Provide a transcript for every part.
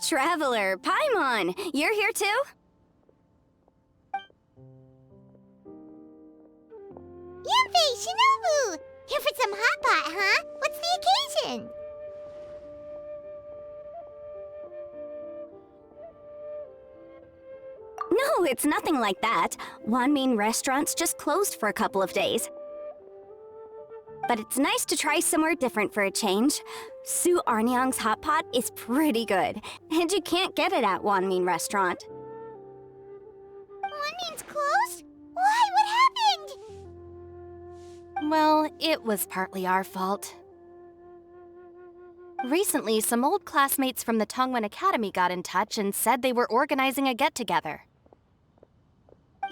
Traveler, Paimon, you're here too? Yanfei, Shinobu! Here for some hot pot, huh? What's the occasion? No, it's nothing like that. Wanmin restaurant's just closed for a couple of days. But it's nice to try somewhere different for a change. Su Arnyang's hot pot is pretty good, and you can't get it at Wanmin restaurant. Wanmin's closed? Why? What happened? Well, it was partly our fault. Recently, some old classmates from the Tongwen Academy got in touch and said they were organizing a get-together.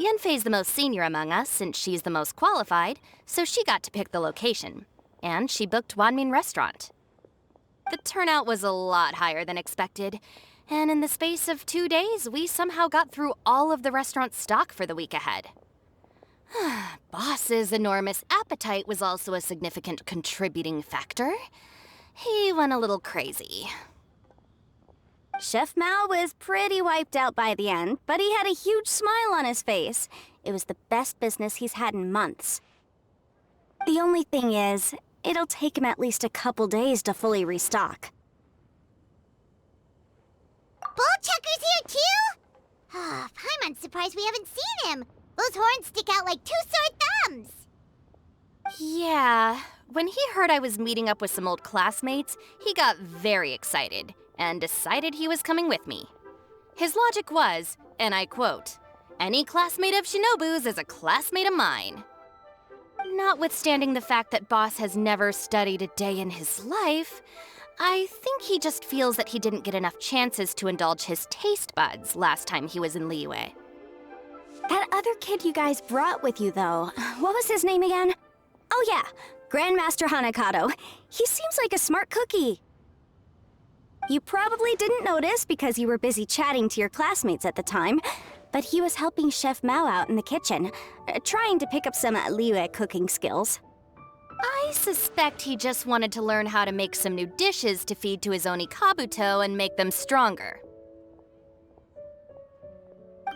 Yanfei's the most senior among us, since she's the most qualified, so she got to pick the location. And she booked Wanmin Restaurant. The turnout was a lot higher than expected, and in the space of 2 days, we somehow got through all of the restaurant's stock for the week ahead. Boss's enormous appetite was also a significant contributing factor. He went a little crazy. Chef Mao was pretty wiped out by the end, but he had a huge smile on his face. It was the best business he's had in months. The only thing is, it'll take him at least a couple days to fully restock. Bullchucker's here too? Ah, Paimon's surprised we haven't seen him. Those horns stick out like two sore thumbs. Yeah, when he heard I was meeting up with some old classmates, he got very excited and decided he was coming with me. His logic was, and I quote, "Any classmate of Shinobu's is a classmate of mine." Notwithstanding the fact that Boss has never studied a day in his life, I think he just feels that he didn't get enough chances to indulge his taste buds last time he was in Liyue. That other kid you guys brought with you, though, what was his name again? Oh yeah, Grandmaster Hanakato. He seems like a smart cookie. You probably didn't notice because you were busy chatting to your classmates at the time, but he was helping Chef Mao out in the kitchen, trying to pick up some Liyue cooking skills. I suspect he just wanted to learn how to make some new dishes to feed to his Onikabuto and make them stronger.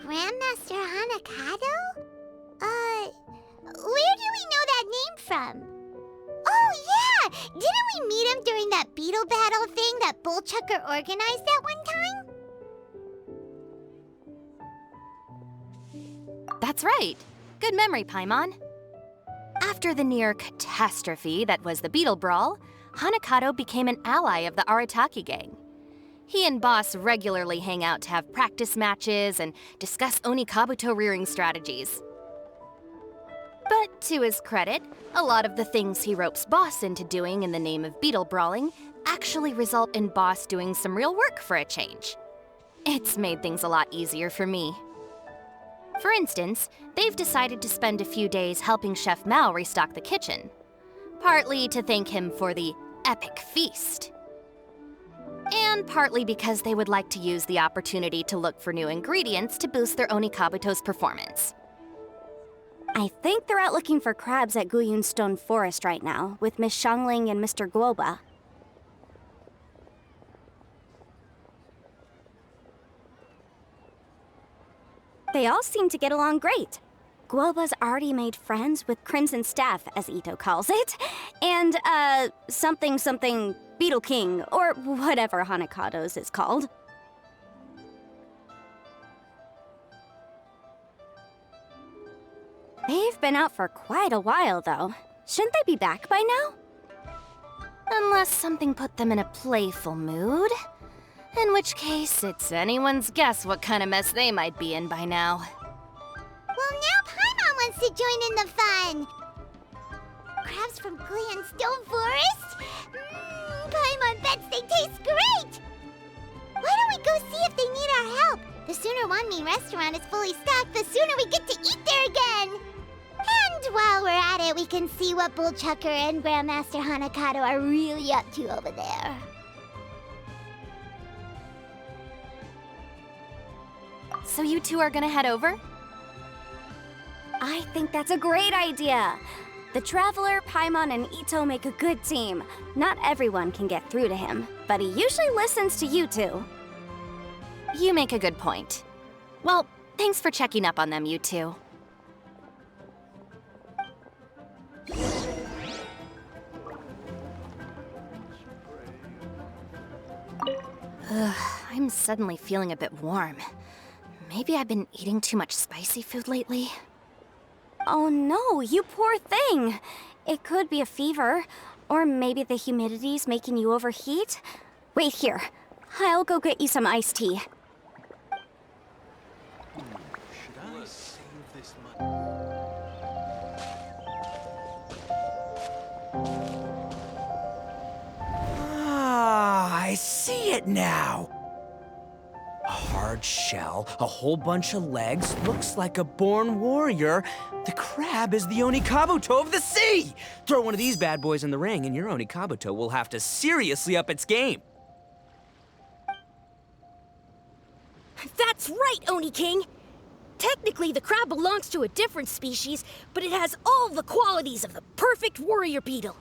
Grandmaster Hanakato? Where do we know that name from? Oh, yeah! Didn't we meet him during that Beetle battle thing that Bullchucker organized at one time? That's right. Good memory, Paimon. After the near catastrophe that was the Beetle Brawl, Hanakato became an ally of the Arataki gang. He and Boss regularly hang out to have practice matches and discuss Onikabuto rearing strategies. But to his credit, a lot of the things he ropes Boss into doing in the name of Beetle Brawling actually result in Boss doing some real work for a change. It's made things a lot easier for me. For instance, they've decided to spend a few days helping Chef Mao restock the kitchen, partly to thank him for the epic feast, and partly because they would like to use the opportunity to look for new ingredients to boost their Onikabuto's performance. I think they're out looking for crabs at Guyun Stone Forest right now, with Miss Shangling and Mr. Gouba. They all seem to get along great. Gouba's already made friends with Crimson Staff, as Ito calls it, and, something Beetle King, or whatever Hanakado's is called. They've been out for quite a while, though. Shouldn't they be back by now? Unless something put them in a playful mood. In which case, it's anyone's guess what kind of mess they might be in by now. Well, now Paimon wants to join in the fun! Crabs from Guyun Stone Forest? Paimon bets they taste great! Why don't we go see if they need our help? The sooner Wanmin restaurant is fully stocked, the sooner we get to eat there again! And while we're at it, we can see what Bullchucker and Grandmaster Hanakato are really up to over there. So you two are gonna head over? I think that's a great idea. The Traveler, Paimon, and Ito make a good team. Not everyone can get through to him, but he usually listens to you two. You make a good point. Well, thanks for checking up on them, you two. I'm suddenly feeling a bit warm. Maybe I've been eating too much spicy food lately. Oh no, you poor thing. It could be a fever, or maybe the humidity's making you overheat. Wait here. I'll go get you some iced tea. Should I save this money? Ah, I see it now. A hard shell, a whole bunch of legs, looks like a born warrior. The crab is the Onikabuto of the sea! Throw one of these bad boys in the ring and your Onikabuto will have to seriously up its game. That's right, Oni King! Technically, the crab belongs to a different species, but it has all the qualities of the perfect warrior beetle.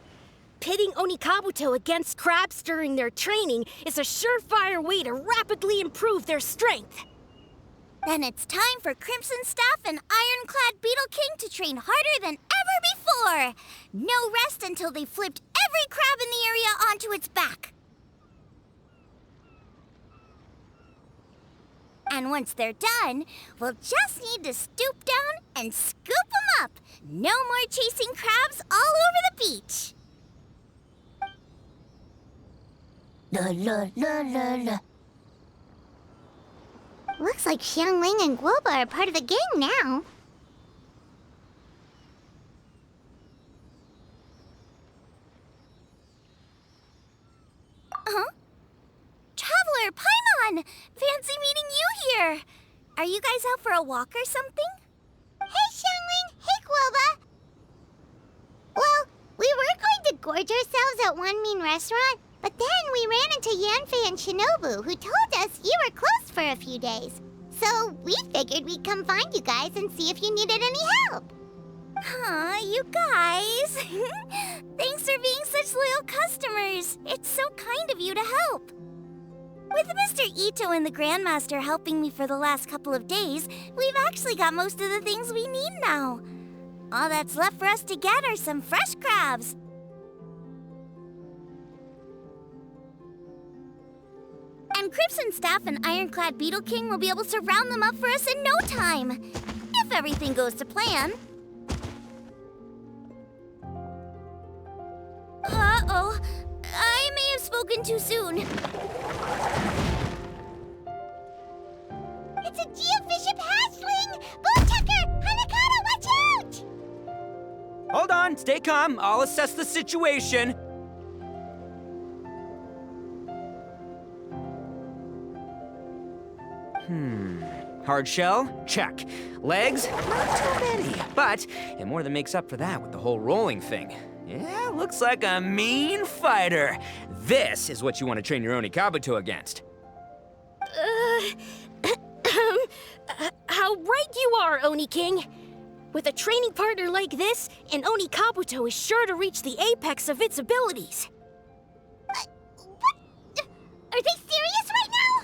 Pitting Onikabuto against crabs during their training is a surefire way to rapidly improve their strength. Then it's time for Crimson Staff and Ironclad Beetle King to train harder than ever before. No rest until they flipped every crab in the area onto its back. And once they're done, we'll just need to stoop down and scoop them up. No more chasing crabs all over the beach. La la la la la. Looks like Xiangling and Gouba are part of the gang now. Huh? Traveler, Paimon! Fancy meeting you here! Are you guys out for a walk or something? Hey, Xiangling! Hey, Gouba! Well, we were going to gorge ourselves at one mean restaurant, but then we ran into Yanfei and Shinobu, who told us you were closed for a few days. So we figured we'd come find you guys and see if you needed any help. Aw, you guys. Thanks for being such loyal customers. It's so kind of you to help. With Mr. Ito and the Grandmaster helping me for the last couple of days, we've actually got most of the things we need now. All that's left for us to get are some fresh crabs. And Crimson Staff and Ironclad Beetle King will be able to round them up for us in no time. If everything goes to plan. Uh-oh. I may have spoken too soon. It's a geofiship hatchling! Bullchecker! Hanakata, watch out! Hold on, stay calm. I'll assess the situation. Hard shell? Check. Legs? Not too many, but it more than makes up for that with the whole rolling thing. Yeah, looks like a mean fighter. This is what you want to train your Onikabuto against. How right you are, Oni King! With a training partner like this, an Onikabuto is sure to reach the apex of its abilities. What? Are they serious right now?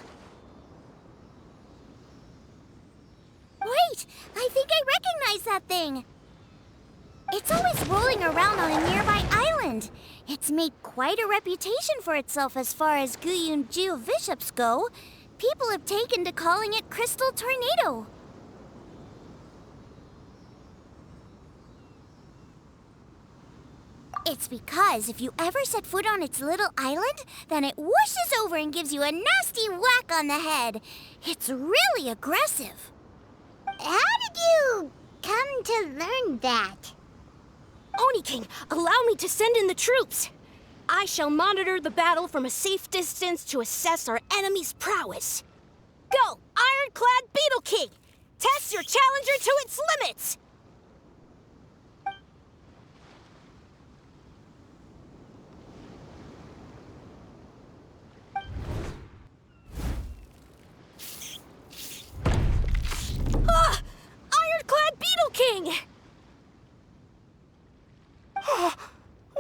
Wait, I think I recognize that thing. It's always rolling around on a nearby island. It's made quite a reputation for itself as far as Guyun geofiships go. People have taken to calling it Crystal Tornado. It's because if you ever set foot on its little island, then it whooshes over and gives you a nasty whack on the head. It's really aggressive. How did you come to learn that? Oni King, allow me to send in the troops. I shall monitor the battle from a safe distance to assess our enemy's prowess. Go, Ironclad Beetle King! Test your challenger to its limits! Ah! Ironclad Beetle King!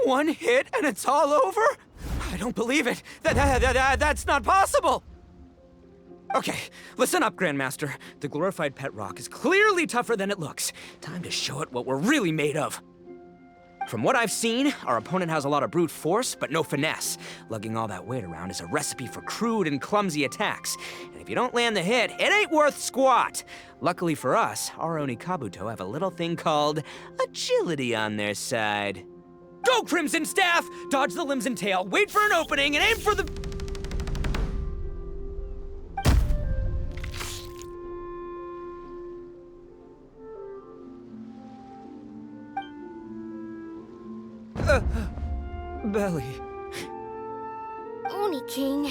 One hit and it's all over? I don't believe it. That's not possible. Okay, listen up, Grandmaster. The glorified pet rock is clearly tougher than it looks. Time to show it what we're really made of. From what I've seen, our opponent has a lot of brute force, but no finesse. Lugging all that weight around is a recipe for crude and clumsy attacks. And if you don't land the hit, it ain't worth squat. Luckily for us, our Onikabuto have a little thing called agility on their side. Go, Crimson Staff! Dodge the limbs and tail, wait for an opening, and aim for the... Belly. Oni King,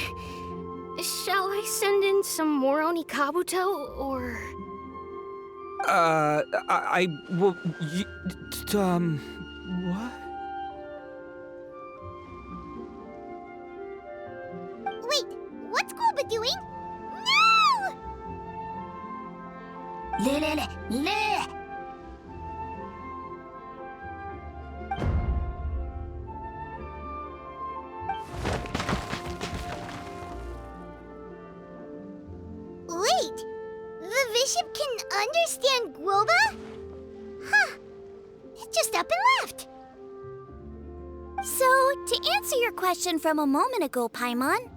shall I send in some more Onikabuto, or...? I will... what? Wait, what's Gouba doing? No! Wait, the bishop can understand Gouba? Huh, it just up and left. So, to answer your question from a moment ago, Paimon,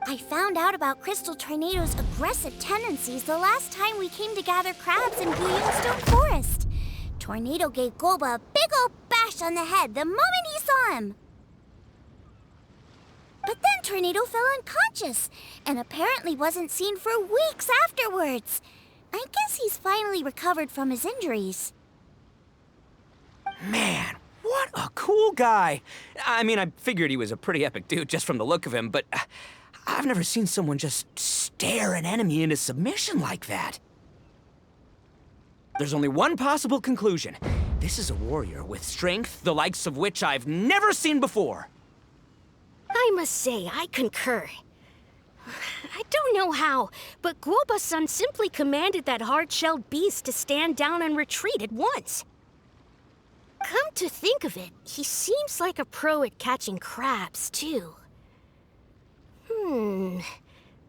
I found out about Crystal Tornado's aggressive tendencies the last time we came to gather crabs in Stone Forest. Tornado gave Gouba a big ol' bash on the head the moment he saw him. But then Tornado fell unconscious, and apparently wasn't seen for weeks afterwards. I guess he's finally recovered from his injuries. Man, what a cool guy. I mean, I figured he was a pretty epic dude just from the look of him, but I've never seen someone just stare an enemy into submission like that. There's only one possible conclusion. This is a warrior with strength the likes of which I've never seen before. I must say, I concur. I don't know how, but Gouba-san simply commanded that hard-shelled beast to stand down and retreat at once. Come to think of it, he seems like a pro at catching crabs, too.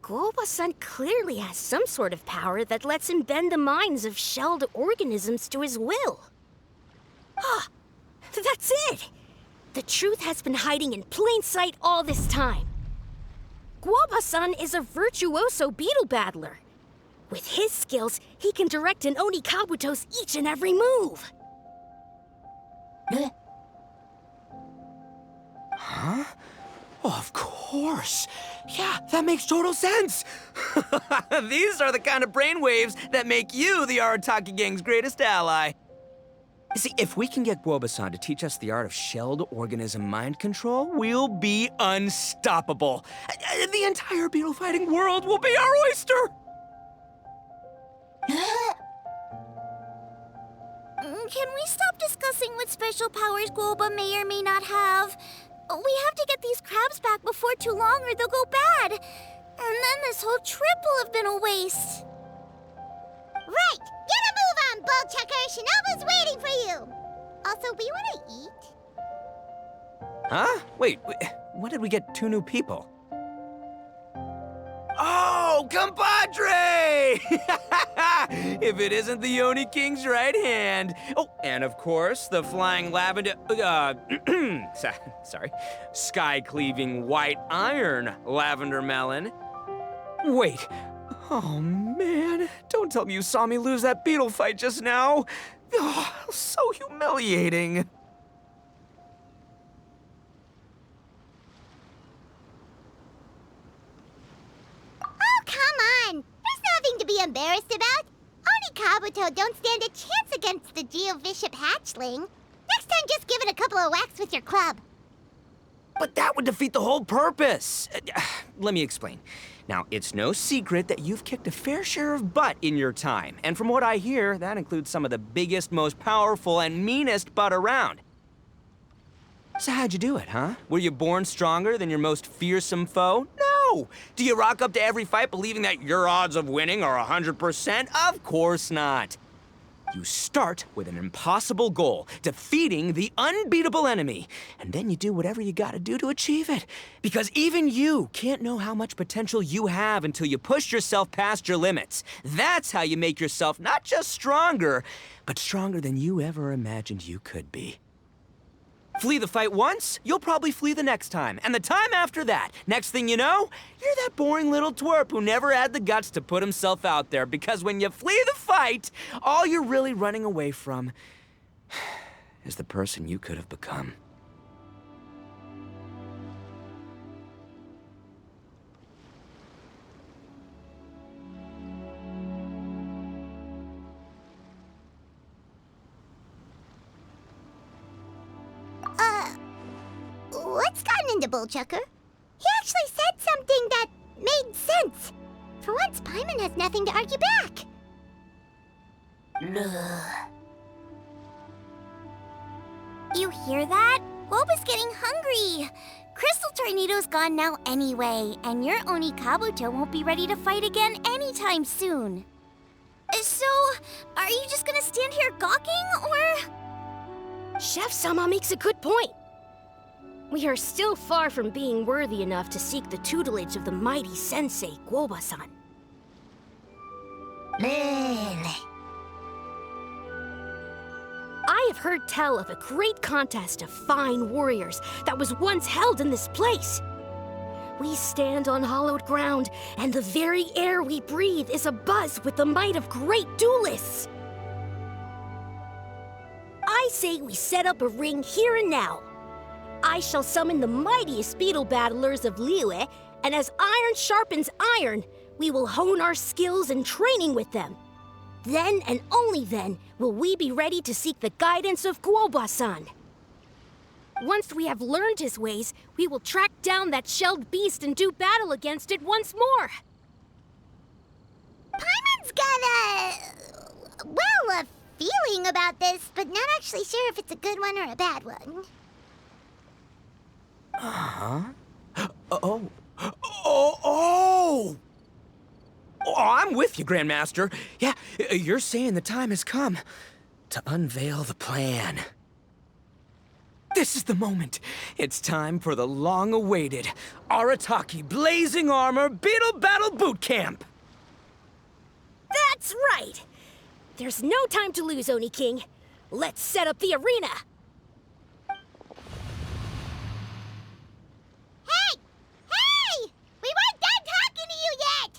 Gouba-san clearly has some sort of power that lets him bend the minds of shelled organisms to his will. Ah, that's it! The truth has been hiding in plain sight all this time. Gouba-san is a virtuoso beetle battler. With his skills, he can direct an Onikabuto's each and every move. Huh? Oh, of course. Yeah, that makes total sense. These are the kind of brainwaves that make you the Arataki gang's greatest ally. You see, if we can get Gouba-san to teach us the art of shelled organism mind control, we'll be unstoppable. The entire beetle fighting world will be our oyster! Can we stop discussing what special powers Gouba may or may not have? We have to get these crabs back before too long or they'll go bad. And then this whole trip will have been a waste. Right! Get a move on, Bull Checker! Shinobu's waiting for you! Also, we want to eat. Huh? Wait, when did we get 2 new people? Oh, compadre! If it isn't the Oni King's right hand. Oh, and of course, the flying lavender, sorry, sky-cleaving white iron lavender melon. Wait, oh man, don't tell me you saw me lose that beetle fight just now. Oh, so humiliating. Oh, come on! There's nothing to be embarrassed about. Onikabuto don't stand a chance against the Geo-Bishop hatchling. Next time, just give it a couple of whacks with your club. But that would defeat the whole purpose. Let me explain. Now, it's no secret that you've kicked a fair share of butt in your time. And from what I hear, that includes some of the biggest, most powerful, and meanest butt around. So how'd you do it, huh? Were you born stronger than your most fearsome foe? No! Do you rock up to every fight believing that your odds of winning are 100%? Of course not. You start with an impossible goal, defeating the unbeatable enemy. And then you do whatever you gotta do to achieve it. Because even you can't know how much potential you have until you push yourself past your limits. That's how you make yourself not just stronger, but stronger than you ever imagined you could be. Flee the fight once, you'll probably flee the next time. And the time after that, next thing you know, you're that boring little twerp who never had the guts to put himself out there. Because when you flee the fight, all you're really running away from is the person you could have become. What's gotten into Bullchucker? He actually said something that made sense. For once, Paimon has nothing to argue back. You hear that? Gouba's getting hungry. Crystal Tornado's gone now anyway, and your Oni Kabuto won't be ready to fight again anytime soon. So, are you just gonna stand here gawking, or...? Chef-sama makes a good point. We are still far from being worthy enough to seek the tutelage of the mighty sensei, Gouba-san. I have heard tell of a great contest of fine warriors that was once held in this place. We stand on hallowed ground, and the very air we breathe is abuzz with the might of great duelists. I say we set up a ring here and now. I shall summon the mightiest beetle battlers of Liyue, and as iron sharpens iron, we will hone our skills and training with them. Then and only then will we be ready to seek the guidance of Gouba-san. Once we have learned his ways, we will track down that shelled beast and do battle against it once more. Paimon's got a feeling about this, but not actually sure if it's a good one or a bad one. Oh, I'm with you, Grandmaster. Yeah, you're saying the time has come to unveil the plan. This is the moment. It's time for the long-awaited Arataki Blazing Armor Beetle Battle Boot Camp. That's right! There's no time to lose, Oni King. Let's set up the arena! Hey! We weren't done talking to you yet!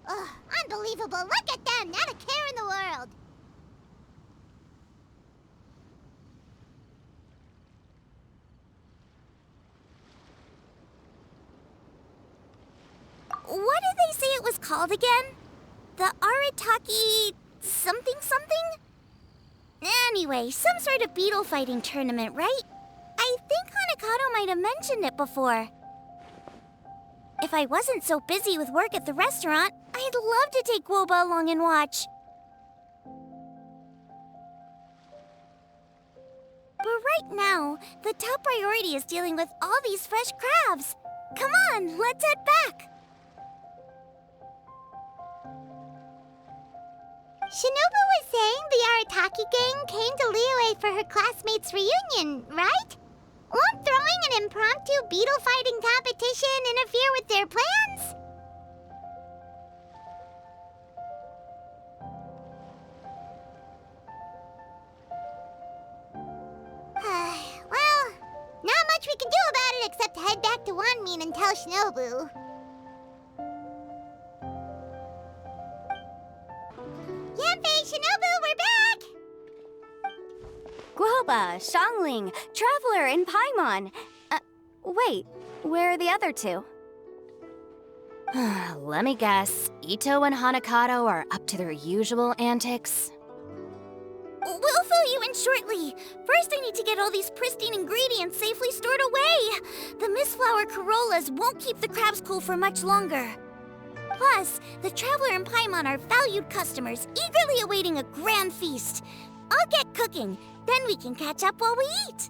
Ugh, unbelievable. Look at them. Not a care in the world. What did they say it was called again? The Arataki something something? Anyway, some sort of beetle fighting tournament, right? I think Hanakato might have mentioned it before. If I wasn't so busy with work at the restaurant, I'd love to take Gouba along and watch. But right now, the top priority is dealing with all these fresh crabs. Come on, let's head back. Shinobu was saying the Arataki gang came to Liyue for her classmates' reunion, right? Won't throwing an impromptu beetle fighting competition interfere with their plans? Well, not much we can do about it except head back to Wanmin and tell Shinobu. Yanfei, Shinobu, we're back! Gouba, Xiangling, Traveler, and Paimon. Wait, where are the other two? Let me guess. Ito and Hanakato are up to their usual antics? We'll fill you in shortly. First, I need to get all these pristine ingredients safely stored away. The mistflower corollas won't keep the crabs cool for much longer. Plus, the Traveler and Paimon are valued customers, eagerly awaiting a grand feast. I'll get cooking, then we can catch up while we eat.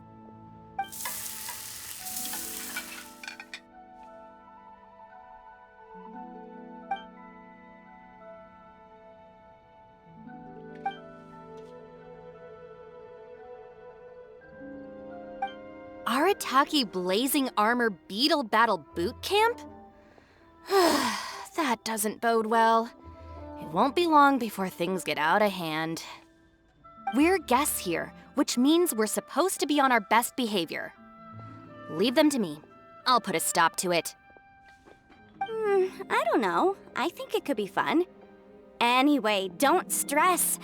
Arataki Blazing Armor Beetle Battle Boot Camp? That doesn't bode well. It won't be long before things get out of hand. We're guests here, which means we're supposed to be on our best behavior. Leave them to me. I'll put a stop to it. I don't know. I think it could be fun. Anyway, don't stress.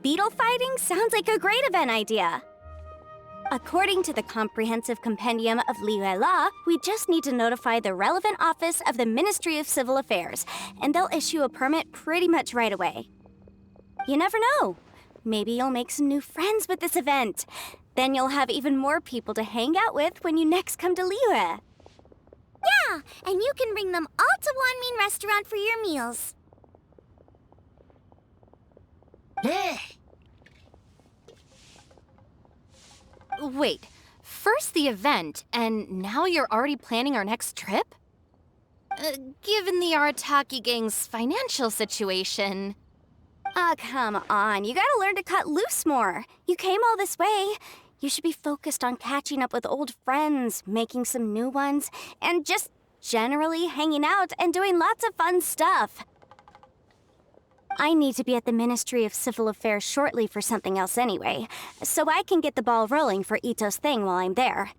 Beetle fighting sounds like a great event idea. According to the Comprehensive Compendium of Liyue Law, we just need to notify the relevant office of the Ministry of Civil Affairs, and they'll issue a permit pretty much right away. You never know. Maybe you'll make some new friends with this event. Then you'll have even more people to hang out with when you next come to Liyue. Yeah, and you can bring them all to Wanmin Restaurant for your meals. Wait, first the event, and now you're already planning our next trip? Given the Arataki gang's financial situation... Ah, come on. You gotta learn to cut loose more. You came all this way. You should be focused on catching up with old friends, making some new ones, and just generally hanging out and doing lots of fun stuff. I need to be at the Ministry of Civil Affairs shortly for something else anyway, so I can get the ball rolling for Ito's thing while I'm there.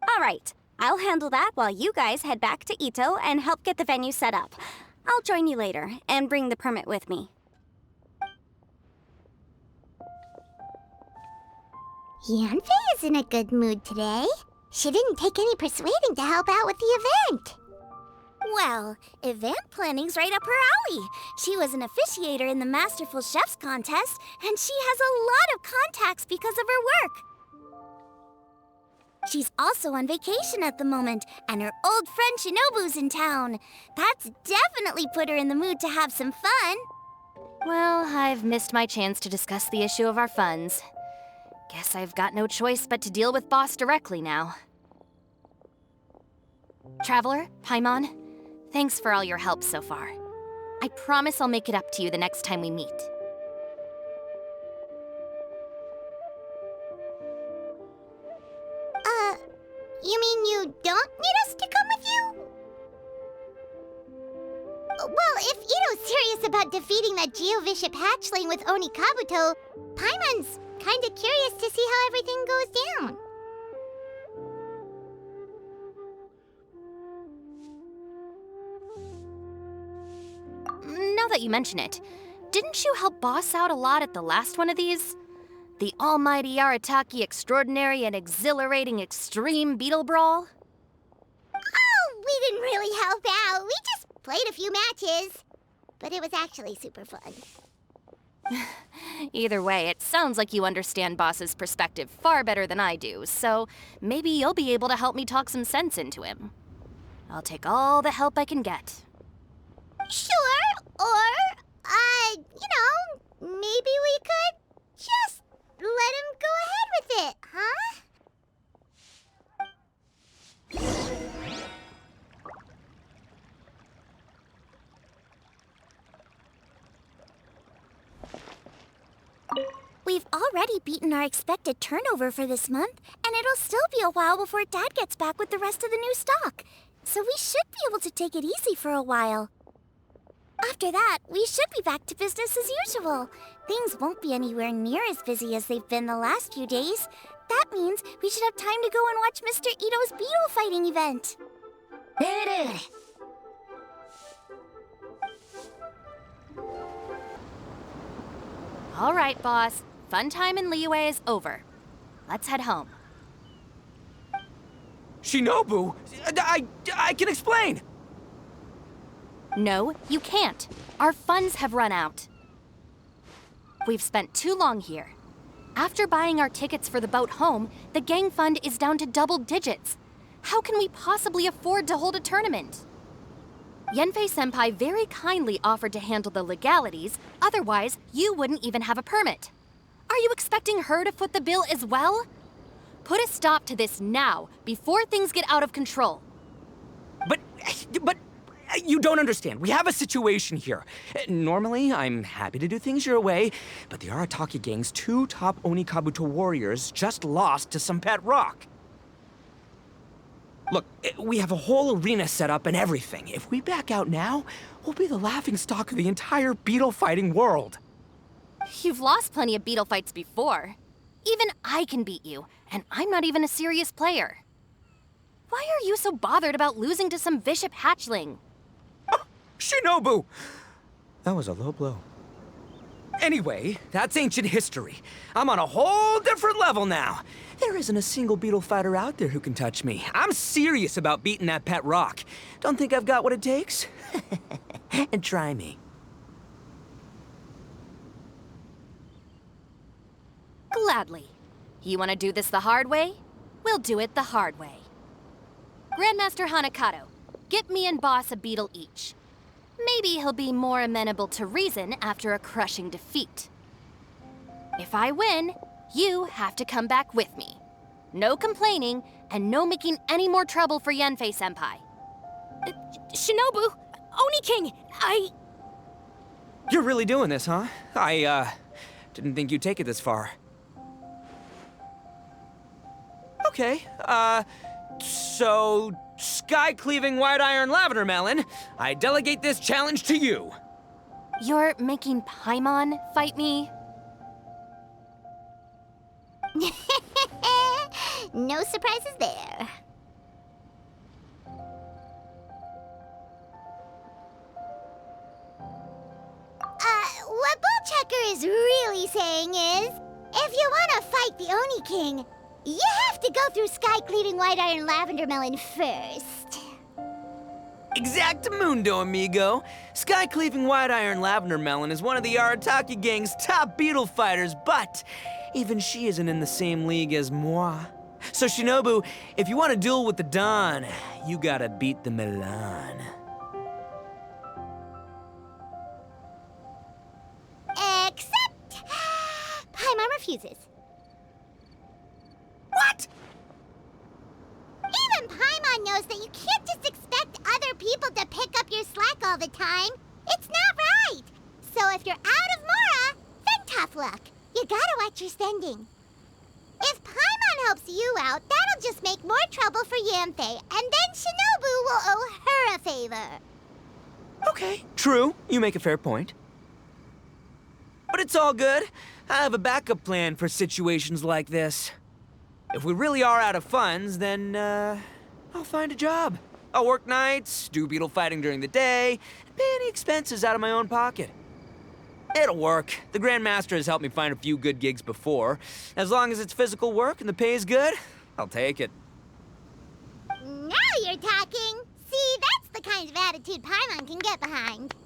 All right, I'll handle that while you guys head back to Ito and help get the venue set up. I'll join you later and bring the permit with me. Yanfei is in a good mood today. She didn't take any persuading to help out with the event. Well, event planning's right up her alley. She was an officiator in the Masterful Chefs contest, and she has a lot of contacts because of her work. She's also on vacation at the moment, and her old friend Shinobu's in town. That's definitely put her in the mood to have some fun. Well, I've missed my chance to discuss the issue of our funds. Guess I've got no choice but to deal with Boss directly now. Traveler, Paimon, thanks for all your help so far. I promise I'll make it up to you the next time we meet. You mean you don't need us to come with you? Well, if Ito's serious about defeating that Geovishap hatchling with Oni Kabuto, Paimon's kinda curious to see how everything goes down. Now that you mention it, didn't you help Boss out a lot at the last one of these? The almighty Arataki extraordinary and exhilarating extreme Beetle Brawl? Oh, we didn't really help out. We just played a few matches. But it was actually super fun. Either way, it sounds like you understand Boss's perspective far better than I do, so maybe you'll be able to help me talk some sense into him. I'll take all the help I can get. Sure, or, maybe we could just let him go ahead with it, huh? We've already beaten our expected turnover for this month, and it'll still be a while before Dad gets back with the rest of the new stock. So we should be able to take it easy for a while. After that, we should be back to business as usual. Things won't be anywhere near as busy as they've been the last few days. That means we should have time to go and watch Mr. Ito's Beetle fighting event. All right, Boss. Fun time in Liyue is over. Let's head home. Shinobu, I can explain. No, you can't. Our funds have run out. We've spent too long here. After buying our tickets for the boat home, the gang fund is down to double digits. How can we possibly afford to hold a tournament? Yanfei-senpai very kindly offered to handle the legalities, otherwise you wouldn't even have a permit. Are you expecting her to foot the bill as well? Put a stop to this now, before things get out of control. But you don't understand. We have a situation here. Normally, I'm happy to do things your way, but the Arataki gang's two top Oni Kabuto warriors just lost to some pet rock. Look, we have a whole arena set up and everything. If we back out now, we'll be the laughingstock of the entire beetle fighting world. You've lost plenty of beetle fights before. Even I can beat you, and I'm not even a serious player. Why are you so bothered about losing to some bishop hatchling? Shinobu! That was a low blow. Anyway, that's ancient history. I'm on a whole different level now. There isn't a single beetle fighter out there who can touch me. I'm serious about beating that pet rock. Don't think I've got what it takes? And try me. Gladly. You want to do this the hard way? We'll do it the hard way. Grandmaster Hanakato, get me and Boss a beetle each. Maybe he'll be more amenable to reason after a crushing defeat. If I win, you have to come back with me. No complaining, and no making any more trouble for Yanfei-senpai. Shinobu, Oni King, You're really doing this, huh? I didn't think you'd take it this far. Okay, so sky-cleaving white iron lavender melon, I delegate this challenge to you. You're making Paimon fight me? No surprises there. What Bullchecker is really saying is, if you want to fight the Oni King, you have to go through sky-cleaving white iron lavender melon first. Exactamundo, amigo. Sky-cleaving white iron lavender melon is one of the Arataki gang's top beetle fighters, but even she isn't in the same league as moi. So Shinobu, if you want to duel with the Don, you gotta beat the Milan. Except... Paimon refuses. What? Even Paimon knows that you can't just expect other people to pick up your slack all the time. It's not right. So if you're out of Mora, then tough luck. You gotta watch your spending. If Paimon helps you out, that'll just make more trouble for Yanfei, and then Shinobu will owe her a favor. Okay, true. You make a fair point. But it's all good. I have a backup plan for situations like this. If we really are out of funds, then, I'll find a job. I'll work nights, do beetle fighting during the day, and pay any expenses out of my own pocket. It'll work. The Grandmaster has helped me find a few good gigs before. As long as it's physical work and the pay's good, I'll take it. Now you're talking. See, that's the kind of attitude Paimon can get behind.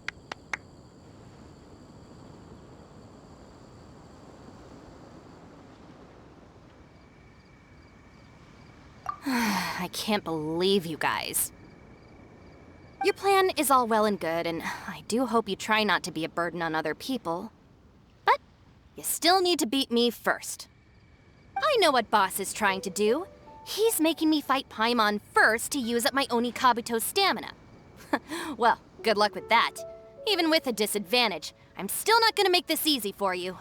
I can't believe you guys. Your plan is all well and good, and I do hope you try not to be a burden on other people. But you still need to beat me first. I know what Boss is trying to do. He's making me fight Paimon first to use up my Oni Kabuto's stamina. Well, good luck with that. Even with a disadvantage, I'm still not gonna make this easy for you.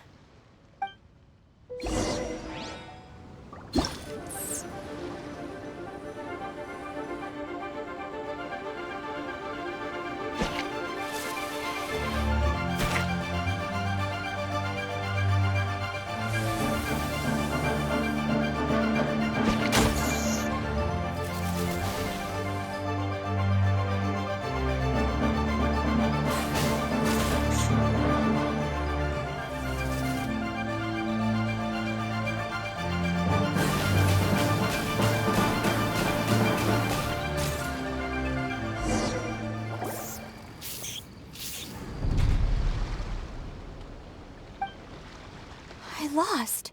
I lost.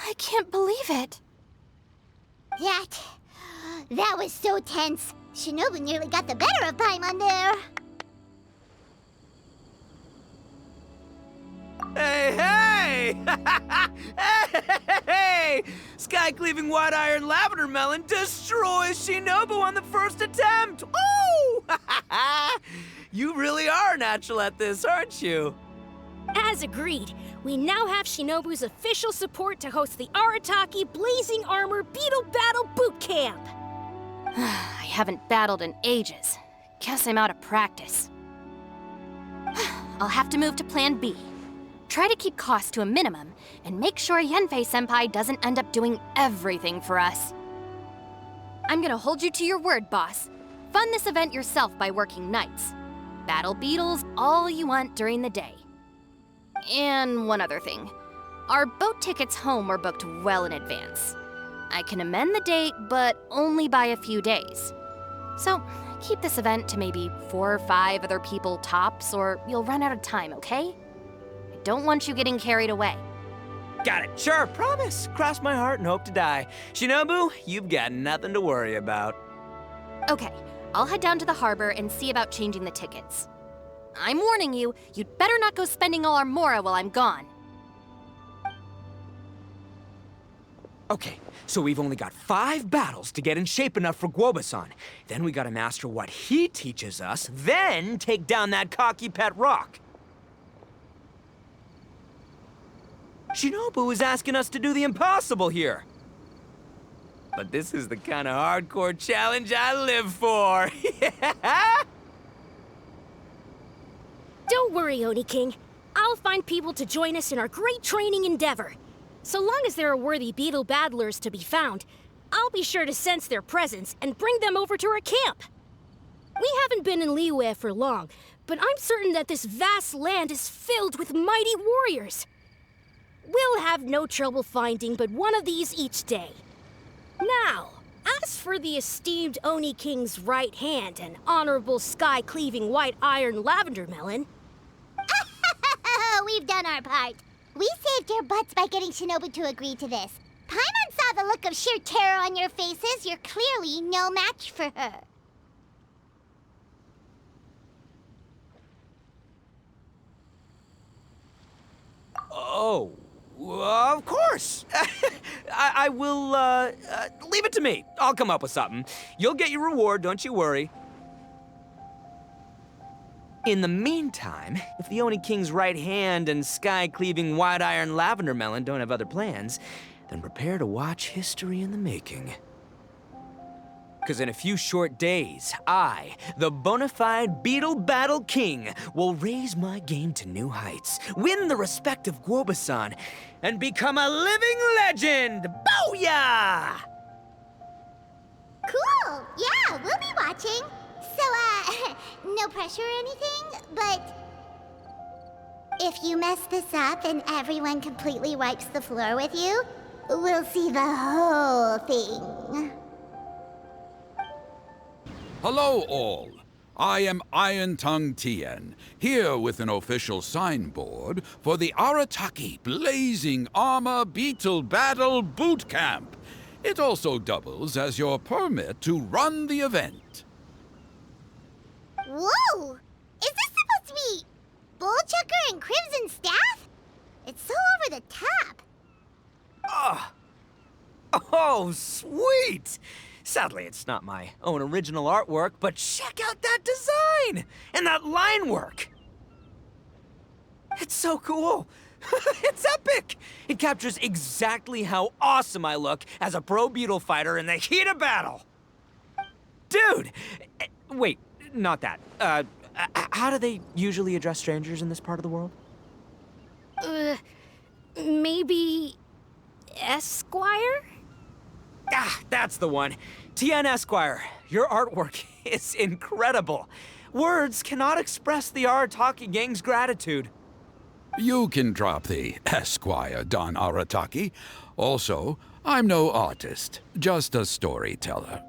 I can't believe it. That was so tense. Shinobu nearly got the better of Paimon there. Hey, hey! Hey! Sky-cleaving white iron lavender melon destroys Shinobu on the first attempt! Oh! You really are natural at this, aren't you? As agreed, we now have Shinobu's official support to host the Arataki Blazing Armor Beetle Battle Boot Camp. I haven't battled in ages. Guess I'm out of practice. I'll have to move to Plan B. Try to keep costs to a minimum, and make sure Yanfei-senpai doesn't end up doing everything for us. I'm gonna hold you to your word, boss. Fund this event yourself by working nights. Battle beetles all you want during the day. And one other thing. Our boat tickets home were booked well in advance. I can amend the date, but only by a few days. So, keep this event to maybe 4 or 5 other people tops, or you'll run out of time, okay? I don't want you getting carried away. Got it. Sure, promise. Cross my heart and hope to die. Shinobu, you've got nothing to worry about. Okay, I'll head down to the harbor and see about changing the tickets. I'm warning you, you'd better not go spending all our mora while I'm gone. Okay, so we've only got 5 battles to get in shape enough for Gouba-san. Then we gotta master what he teaches us, then take down that cocky pet rock. Shinobu is asking us to do the impossible here. But this is the kind of hardcore challenge I live for. Yeah! Don't worry, Oni King. I'll find people to join us in our great training endeavor. So long as there are worthy beetle battlers to be found, I'll be sure to sense their presence and bring them over to our camp. We haven't been in Liyue for long, but I'm certain that this vast land is filled with mighty warriors. We'll have no trouble finding but one of these each day. Now, as for the esteemed Oni King's right hand and honorable sky-cleaving white iron lavender melon... We've done our part. We saved your butts by getting Shinobu to agree to this. Paimon saw the look of sheer terror on your faces. You're clearly no match for her. Oh, of course. I will, leave it to me. I'll come up with something. You'll get your reward, don't you worry. In the meantime, if the Oni King's right hand and sky-cleaving wide iron lavender melon don't have other plans, then prepare to watch history in the making. Because in a few short days, I, the bona fide Beetle Battle King, will raise my game to new heights, win the respect of Gouba-san, and become a living legend! Booyah! Cool! Yeah, we'll be watching. So, no pressure or anything, but... if you mess this up and everyone completely wipes the floor with you, we'll see the whole thing. Hello, all. I am Iron Tongue Tian, here with an official signboard for the Arataki Blazing Armor Beetle Battle Boot Camp. It also doubles as your permit to run the event. Whoa! Is this supposed to be Bullchucker and Crimson Staff? It's so over the top. Oh, sweet! Sadly, it's not my own original artwork, but check out that design! And that line work! It's so cool! It's epic! It captures exactly how awesome I look as a pro beetle fighter in the heat of battle! Dude! Wait, not that. How do they usually address strangers in this part of the world? Maybe... Esquire? Ah, that's the one. Tian Esquire, your artwork is incredible. Words cannot express the Arataki gang's gratitude. You can drop the Esquire, Don Arataki. Also, I'm no artist, just a storyteller.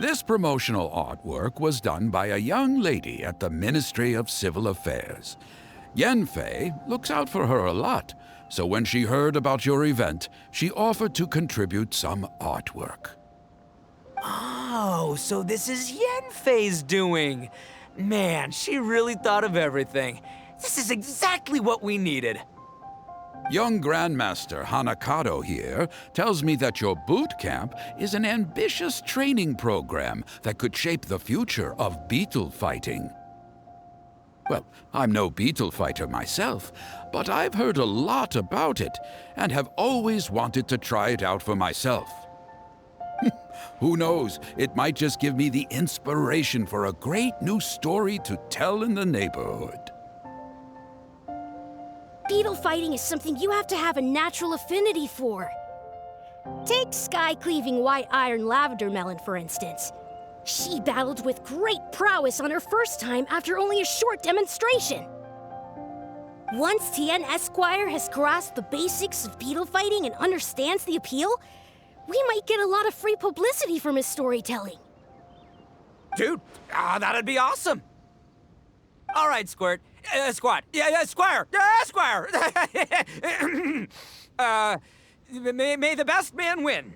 This promotional artwork was done by a young lady at the Ministry of Civil Affairs. Yanfei looks out for her a lot, so when she heard about your event, she offered to contribute some artwork. Oh, so this is Yanfei's doing. Man, she really thought of everything. This is exactly what we needed. Young Grandmaster Hanakado here tells me that your boot camp is an ambitious training program that could shape the future of beetle fighting. Well, I'm no beetle fighter myself, but I've heard a lot about it and have always wanted to try it out for myself. Who knows? It might just give me the inspiration for a great new story to tell in the neighborhood. Beetle fighting is something you have to have a natural affinity for. Take sky-cleaving white iron lavender melon, for instance. She battled with great prowess on her first time after only a short demonstration. Once Tian Esquire has grasped the basics of beetle fighting and understands the appeal, we might get a lot of free publicity from his storytelling. Dude, that'd be awesome. All right, Squirt. Squad. Yeah, Squire. Squire. May the best man win.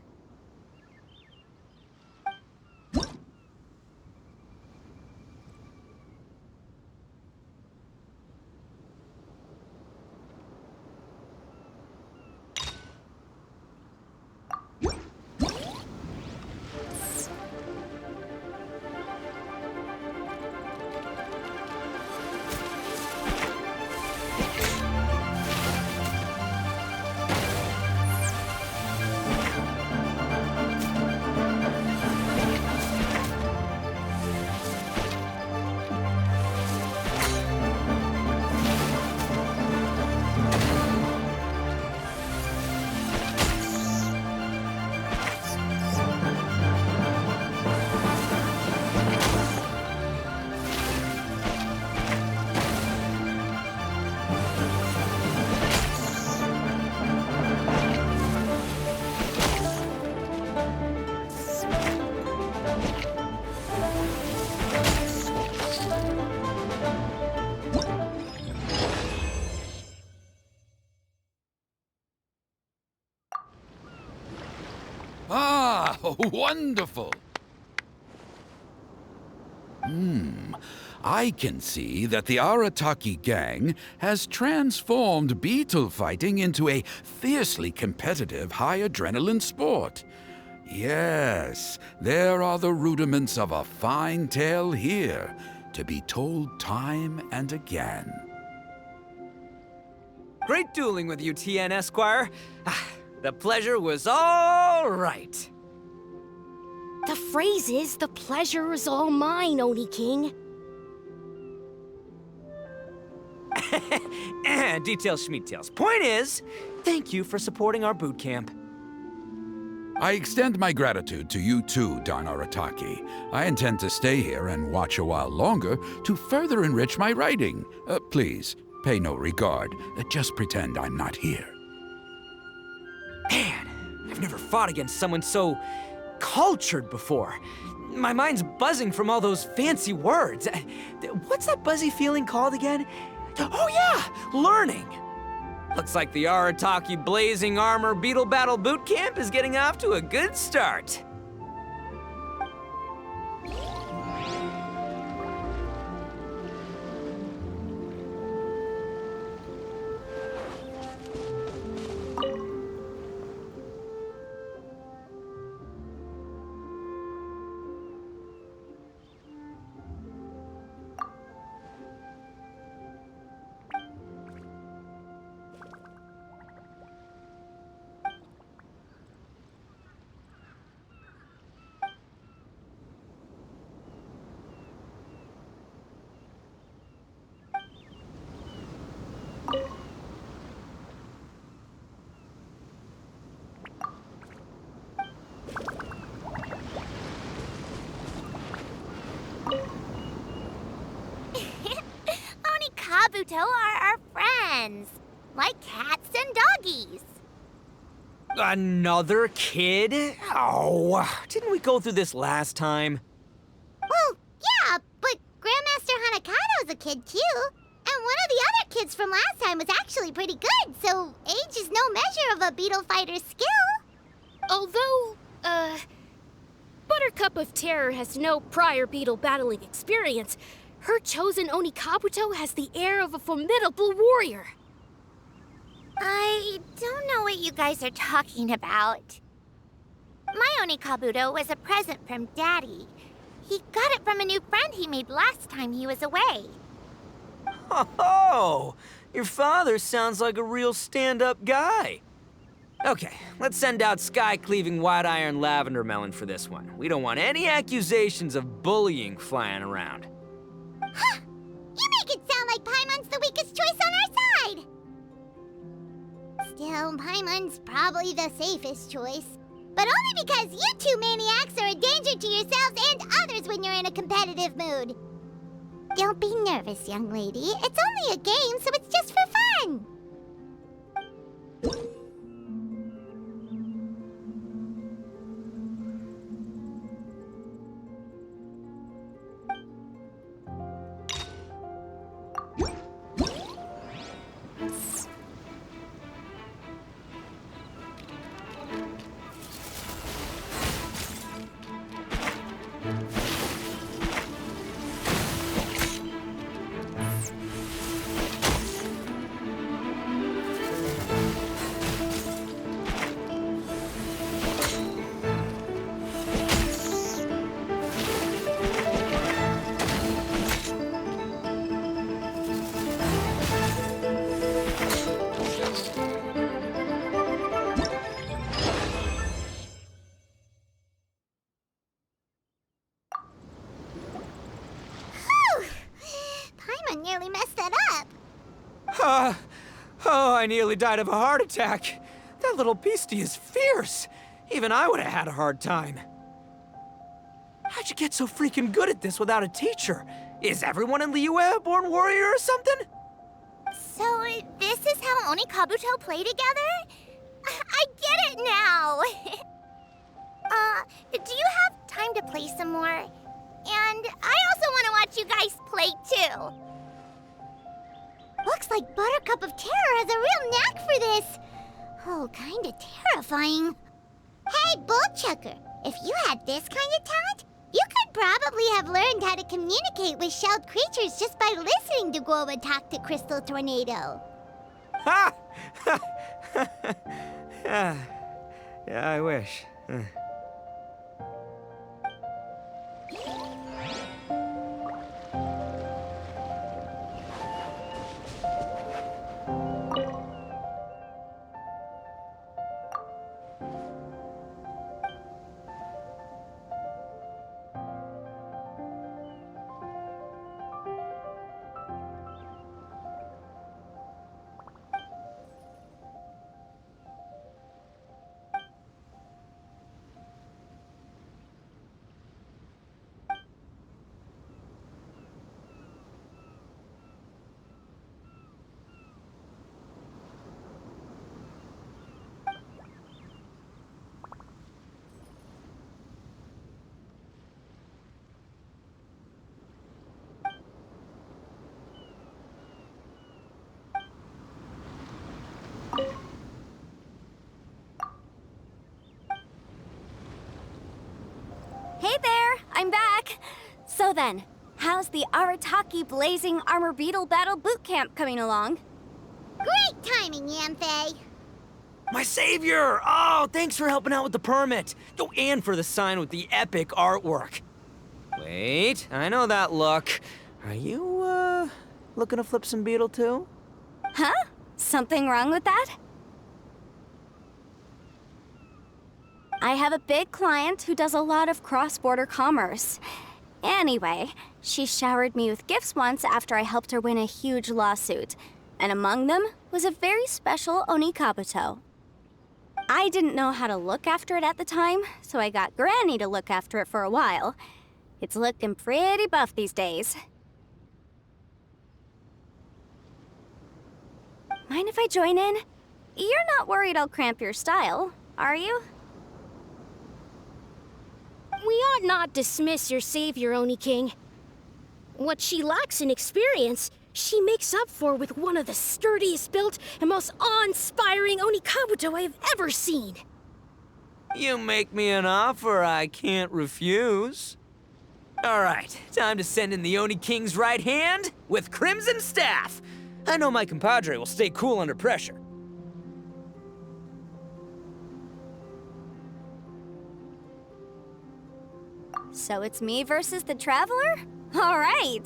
Ah, wonderful! I can see that the Arataki gang has transformed beetle fighting into a fiercely competitive high-adrenaline sport. Yes, there are the rudiments of a fine tale here, to be told time and again. Great dueling with you, Tian Esquire. The pleasure was all right. The phrase is, the pleasure is all mine, Oni King. Details, schmeetails. Point is, thank you for supporting our boot camp. I extend my gratitude to you too, Don Arataki. I intend to stay here and watch a while longer to further enrich my writing. Please, pay no regard. Just pretend I'm not here. Man, I've never fought against someone so cultured before. My mind's buzzing from all those fancy words. What's that buzzy feeling called again? Oh yeah, learning. Looks like the Arataki Blazing Armor Beetle Battle Boot Camp is getting off to a good start. Kabuto are our friends, like cats and doggies. Another kid? Oh, didn't we go through this last time? Well, yeah, but Grandmaster Hanakado's a kid too. And one of the other kids from last time was actually pretty good, so age is no measure of a beetle fighter's skill. Although, Buttercup of Terror has no prior beetle battling experience, her chosen Oni Kabuto has the air of a formidable warrior. I don't know what you guys are talking about. My Oni Kabuto was a present from Daddy. He got it from a new friend he made last time he was away. Oh, your father sounds like a real stand-up guy. Okay, let's send out sky-cleaving white-iron lavender melon for this one. We don't want any accusations of bullying flying around. Huh! You make it sound like Paimon's the weakest choice on our side! Still, Paimon's probably the safest choice. But only because you two maniacs are a danger to yourselves and others when you're in a competitive mood. Don't be nervous, young lady. It's only a game, so it's just for fun. Nearly messed that up. Oh, I nearly died of a heart attack. That little beastie is fierce. Even I would have had a hard time. How'd you get so freaking good at this without a teacher? Is everyone in Liyue a born warrior or something? So, this is how Onikabuto play together? I get it now! Do you have time to play some more? And I also want to watch you guys play, too. Looks like Buttercup of Terror has a real knack for this. Oh, kinda terrifying. Hey, Bullchucker, if you had this kind of talent, you could probably have learned how to communicate with shelled creatures just by listening to Gouba talk to Crystal Tornado. Ha! Yeah, I wish. Hey there, I'm back. So then, how's the Arataki Blazing Armor Beetle Battle Boot Camp coming along? Great timing, Yanfei. My savior! Oh, thanks for helping out with the permit. Oh, and for the sign with the epic artwork. Wait, I know that look. Are you, looking to flip some Beetle too? Huh? Something wrong with that? I have a big client who does a lot of cross-border commerce. Anyway, she showered me with gifts once after I helped her win a huge lawsuit. And among them was a very special Onikabuto. I didn't know how to look after it at the time, so I got Granny to look after it for a while. It's looking pretty buff these days. Mind if I join in? You're not worried I'll cramp your style, are you? We ought not dismiss your savior, Oni King. What she lacks in experience, she makes up for with one of the sturdiest built and most awe-inspiring Onikabuto I have ever seen. You make me an offer I can't refuse. All right, time to send in the Oni King's right hand with Crimson Staff. I know my compadre will stay cool under pressure. So it's me versus the Traveler? All right!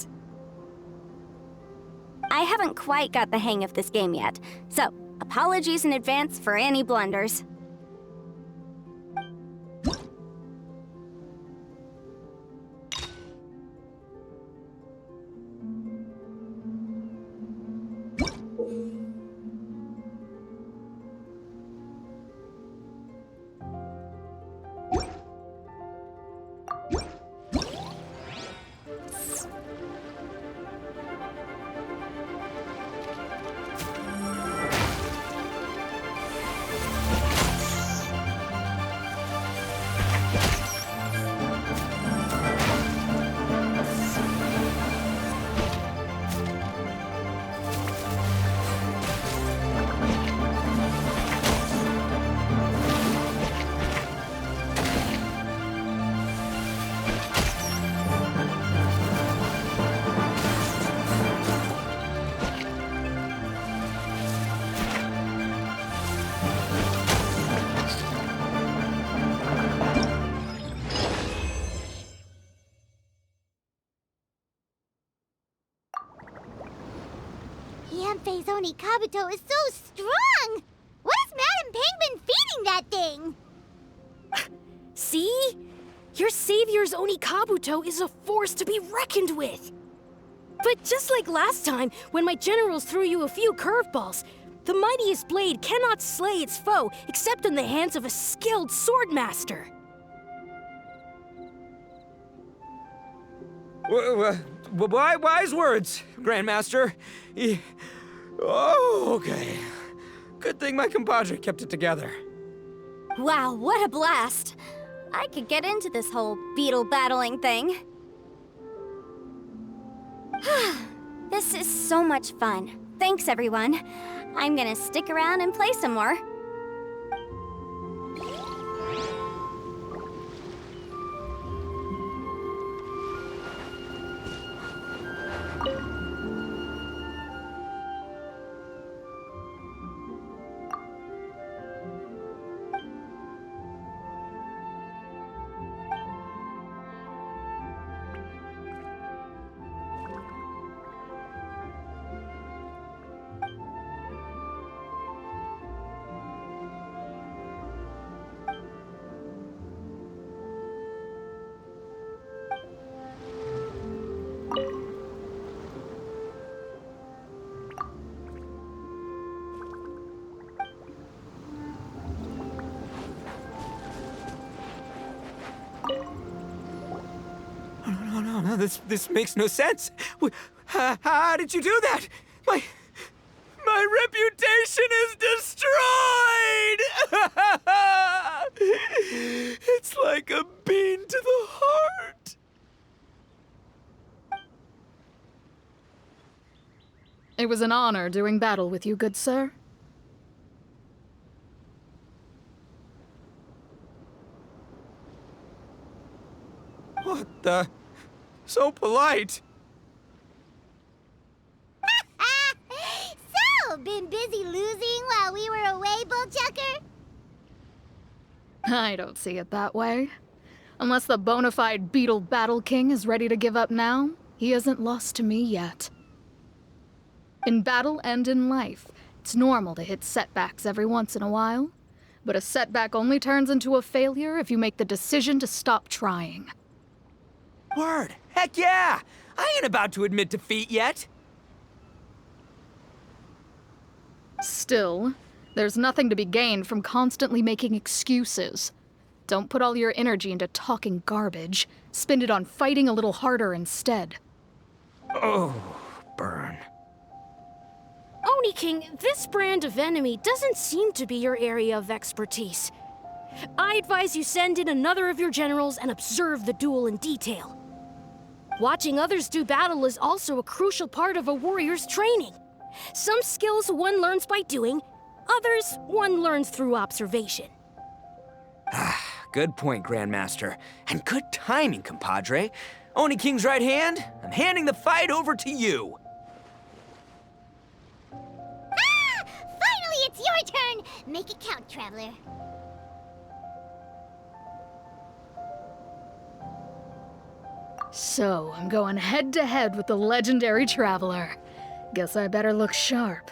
I haven't quite got the hang of this game yet, so apologies in advance for any blunders. this. Yanfei's Oni Kabuto is so strong! What is Madam Penguin feeding that thing? See? Your savior's Oni Kabuto is a force to be reckoned with. But just like last time, when my generals threw you a few curveballs, the mightiest blade cannot slay its foe except in the hands of a skilled swordmaster. Wise words, Grandmaster. Oh, okay. Good thing my compadre kept it together. Wow, what a blast! I could get into this whole beetle battling thing. This is so much fun. Thanks, everyone. I'm gonna stick around and play some more. No, this makes no sense. How did you do that? My reputation is destroyed! It's like a bean to the heart. It was an honor doing battle with you, good sir. What the? So polite. So, been busy losing while we were away, Bullchucker? I don't see it that way. Unless the bona fide Beetle Battle King is ready to give up now, he hasn't lost to me yet. In battle and in life, it's normal to hit setbacks every once in a while. But a setback only turns into a failure if you make the decision to stop trying. Word. Heck yeah! I ain't about to admit defeat yet. Still, there's nothing to be gained from constantly making excuses. Don't put all your energy into talking garbage. Spend it on fighting a little harder instead. Oh, burn. Oni King, this brand of enemy doesn't seem to be your area of expertise. I advise you send in another of your generals and observe the duel in detail. Watching others do battle is also a crucial part of a warrior's training. Some skills one learns by doing, others one learns through observation. Good point, Grandmaster. And good timing, compadre. Oni King's right hand, I'm handing the fight over to you. Finally, it's your turn! Make it count, Traveler. So, I'm going head-to-head with the legendary Traveler. Guess I better look sharp.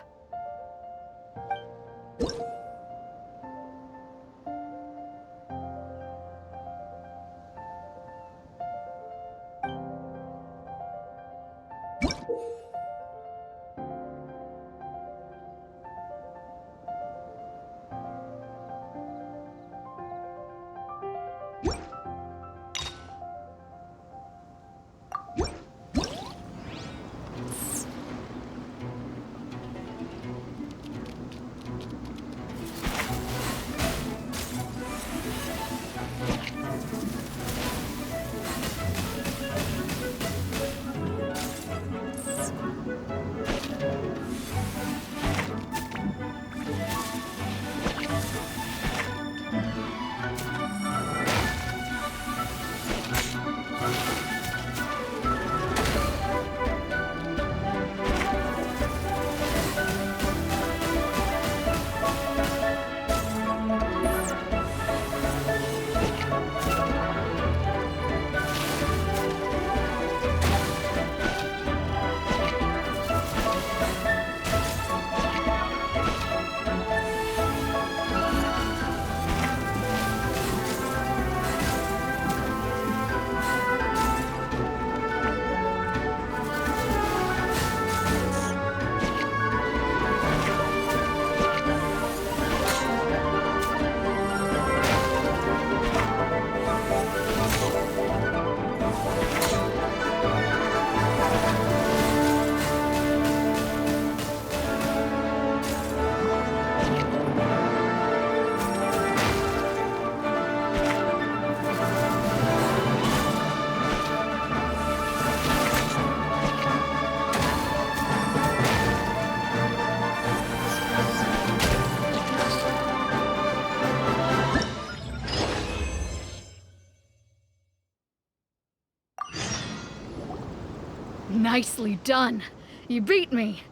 Nicely done. You beat me.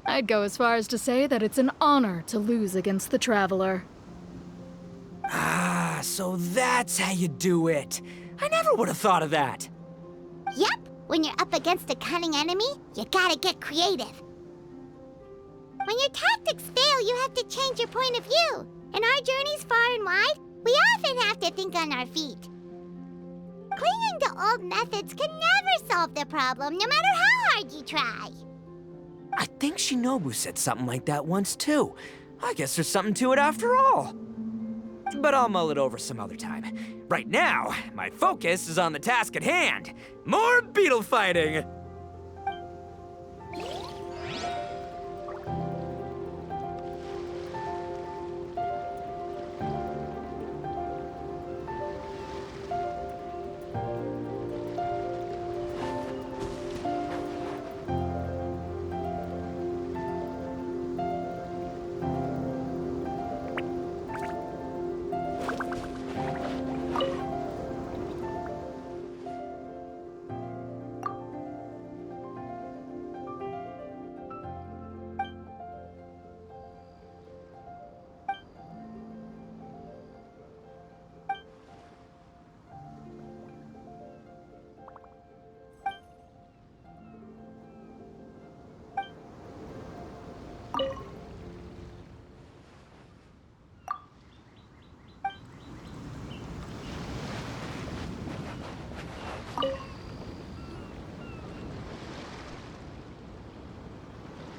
I'd go as far as to say that it's an honor to lose against the Traveler. Ah, so that's how you do it. I never would have thought of that. Yep, when you're up against a cunning enemy, you gotta get creative. When your tactics fail, you have to change your point of view. In our journeys far and wide, we often have to think on our feet. Clinging to old methods can never solve the problem, no matter how hard you try. I think Shinobu said something like that once, too. I guess there's something to it after all. But I'll mull it over some other time. Right now, my focus is on the task at hand. More beetle fighting!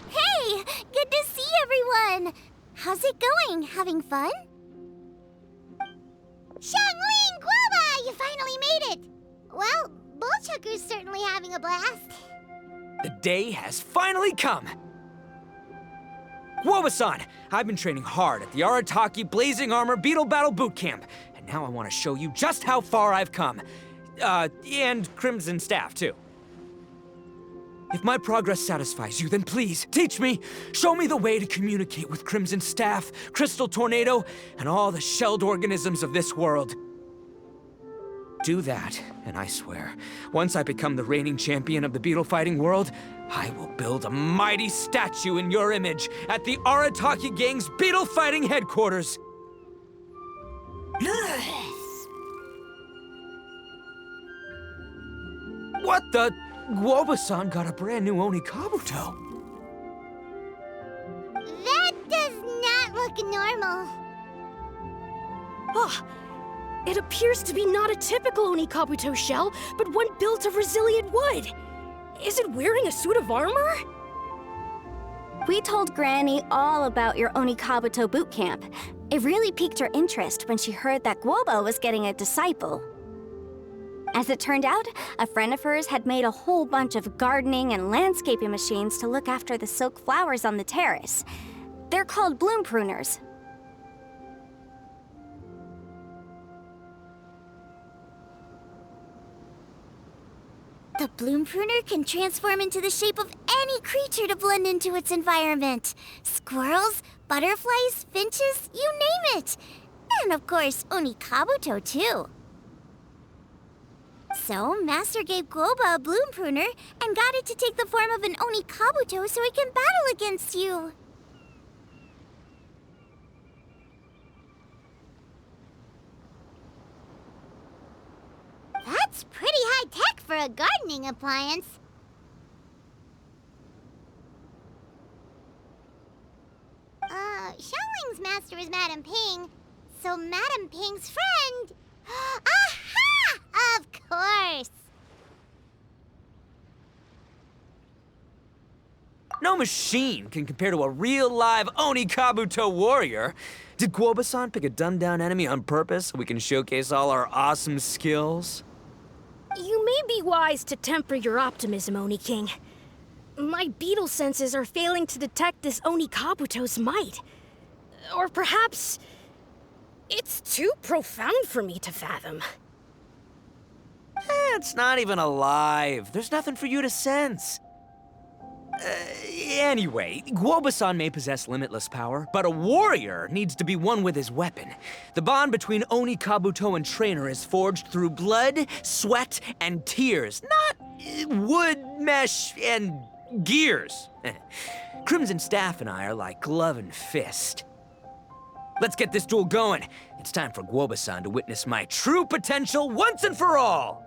Hey, good to see everyone! How's it going? Having fun? Xiangling Gouba! You finally made it! Well, Bullchucker's certainly having a blast. The day has finally come! Gouba-san, I've been training hard at the Arataki Blazing Armor Beetle Battle Boot Camp, and now I want to show you just how far I've come. And Crimson Staff, too. If my progress satisfies you, then please, teach me! Show me the way to communicate with Crimson Staff, Crystal Tornado, and all the shelled organisms of this world. Do that, and I swear, once I become the reigning champion of the beetle fighting world, I will build a mighty statue in your image at the Arataki Gang's beetle fighting headquarters. What the? Gouba-san got a brand new Oni Kabuto. That does not look normal. Oh, it appears to be not a typical Onikabuto shell, but one built of resilient wood. Is it wearing a suit of armor? We told Granny all about your Onikabuto boot camp. It really piqued her interest when she heard that Gouba was getting a disciple. As it turned out, a friend of hers had made a whole bunch of gardening and landscaping machines to look after the silk flowers on the terrace. They're called bloom pruners. The bloom pruner can transform into the shape of any creature to blend into its environment. Squirrels, butterflies, finches, you name it. And of course, Onikabuto too. So, Master gave Gouba a bloom pruner and got it to take the form of an Onikabuto so it can battle against you. That's pretty high-tech for a gardening appliance. Xiangling's master is Madame Ping, so Madame Ping's friend... Aha! Of course! No machine can compare to a real live Oni Kabuto warrior. Did Gouba-san pick a dumbed-down enemy on purpose so we can showcase all our awesome skills? You may be wise to temper your optimism, Oni King. My beetle senses are failing to detect this Onikabuto's might. Or perhaps... it's too profound for me to fathom. It's not even alive. There's nothing for you to sense. Anyway, Gouba-san may possess limitless power, but a warrior needs to be one with his weapon. The bond between Oni Kabuto and trainer is forged through blood, sweat, and tears, not wood, mesh, and gears. Crimson Staff and I are like glove and fist. Let's get this duel going. It's time for Gouba-san to witness my true potential once and for all.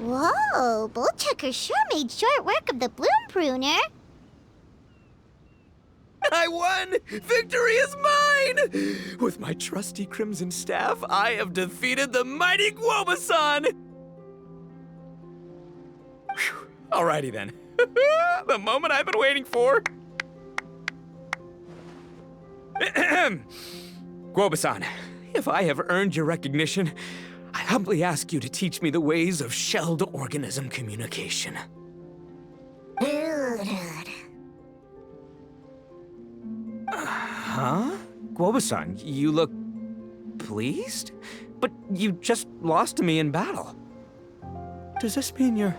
Whoa, Bullchucker sure made short work of the Bloom Pruner. I won! Victory is mine! With my trusty Crimson Staff, I have defeated the mighty Gouba-san! Whew. Alrighty then. The moment I've been waiting for. Gouba-san, if I have earned your recognition, I humbly ask you to teach me the ways of shelled organism communication. Huh? Gouba-san, you look pleased? But you just lost to me in battle. Does this mean you're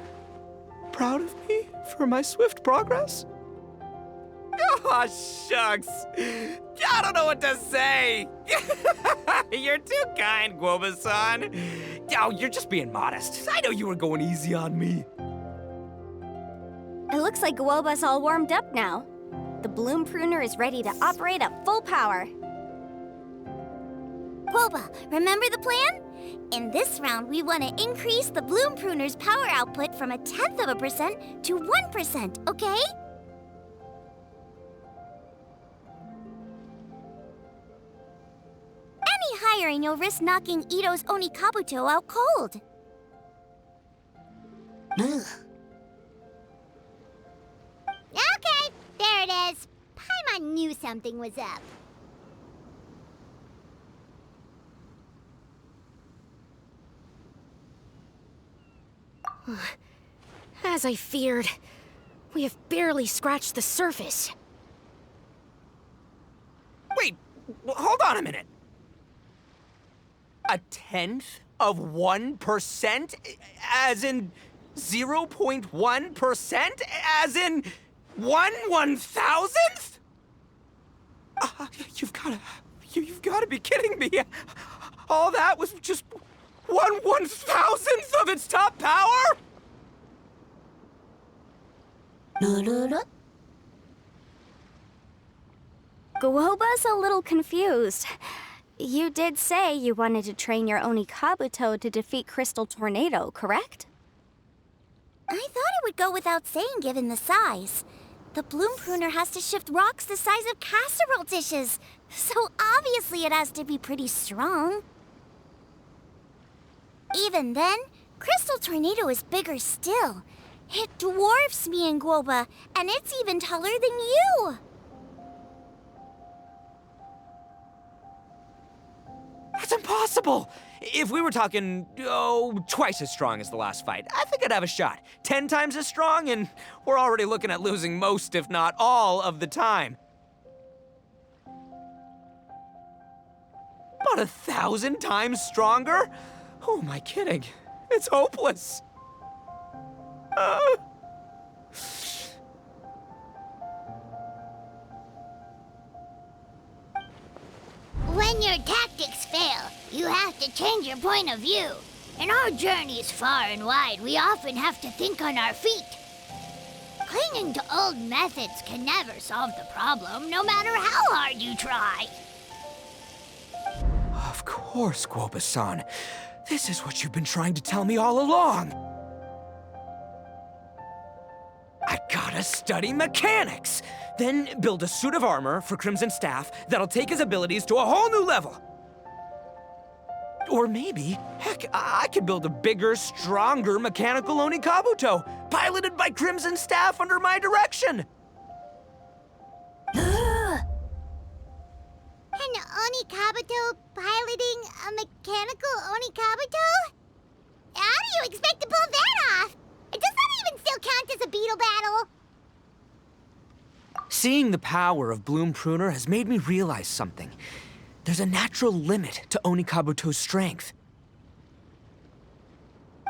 proud of me for my swift progress? Oh, shucks. I don't know what to say. You're too kind, Gouba-san. Oh, you're just being modest. I know you were going easy on me. It looks like Gouba's all warmed up now. The Bloom Pruner is ready to operate at full power. Gouba, remember the plan? In this round, we want to increase the Bloom Pruner's power output from 0.1% to 1%, okay? Any higher and you'll risk knocking Ito's Onikabuto out cold. Okay, there it is. Paimon knew something was up. As I feared, we have barely scratched the surface. Wait, hold on a minute. 1/10 of 1%? As in 0.1%? As in 1/1000th? You've gotta be kidding me. All that was just 1/1000th of its top power? Gouba's a little confused. You did say you wanted to train your Oni Kabuto to defeat Crystal Tornado, correct? I thought it would go without saying given the size. The bloom pruner has to shift rocks the size of casserole dishes, so obviously it has to be pretty strong. Even then, Crystal Tornado is bigger still. It dwarfs me and Gouba, and it's even taller than you. That's impossible! If we were talking, twice as strong as the last fight, I think I'd have a shot. 10 times as strong, and we're already looking at losing most, if not all, of the time. About 1,000 times stronger? Who am I kidding? It's hopeless. When your tactics fail, you have to change your point of view. In our journeys far and wide, we often have to think on our feet. Clinging to old methods can never solve the problem, no matter how hard you try. Of course, Gouba-san. This is what you've been trying to tell me all along. I gotta study mechanics, then build a suit of armor for Crimson Staff that'll take his abilities to a whole new level. Or maybe, heck, I could build a bigger, stronger mechanical Oni Kabuto, piloted by Crimson Staff under my direction. An Oni Kabuto piloting a mechanical Oni Kabuto? How do you expect to pull that off? Does that even still count as a Beetle battle? Seeing the power of Bloom Pruner has made me realize something. There's a natural limit to Oni Kabuto's strength.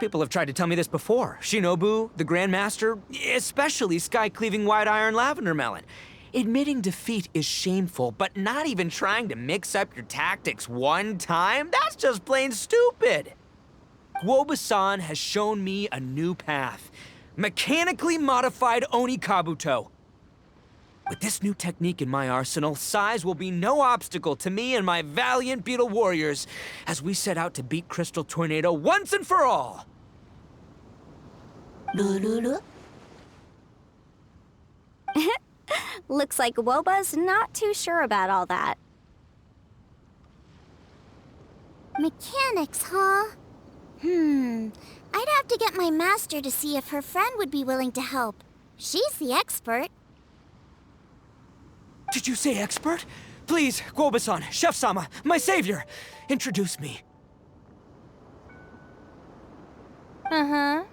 People have tried to tell me this before. Shinobu, the Grandmaster, especially Sky-Cleaving White Iron Lavender Melon. Admitting defeat is shameful, but not even trying to mix up your tactics one time? That's just plain stupid! Gouba-san has shown me a new path. Mechanically modified Oni Kabuto. With this new technique in my arsenal, size will be no obstacle to me and my valiant Beetle warriors as we set out to beat Crystal Tornado once and for all. Looks like Gouba's not too sure about all that. Mechanics, huh? I'd have to get my master to see if her friend would be willing to help. She's the expert. Did you say expert? Please, Gouba-san, Chef-sama, my savior, introduce me. Uh-huh.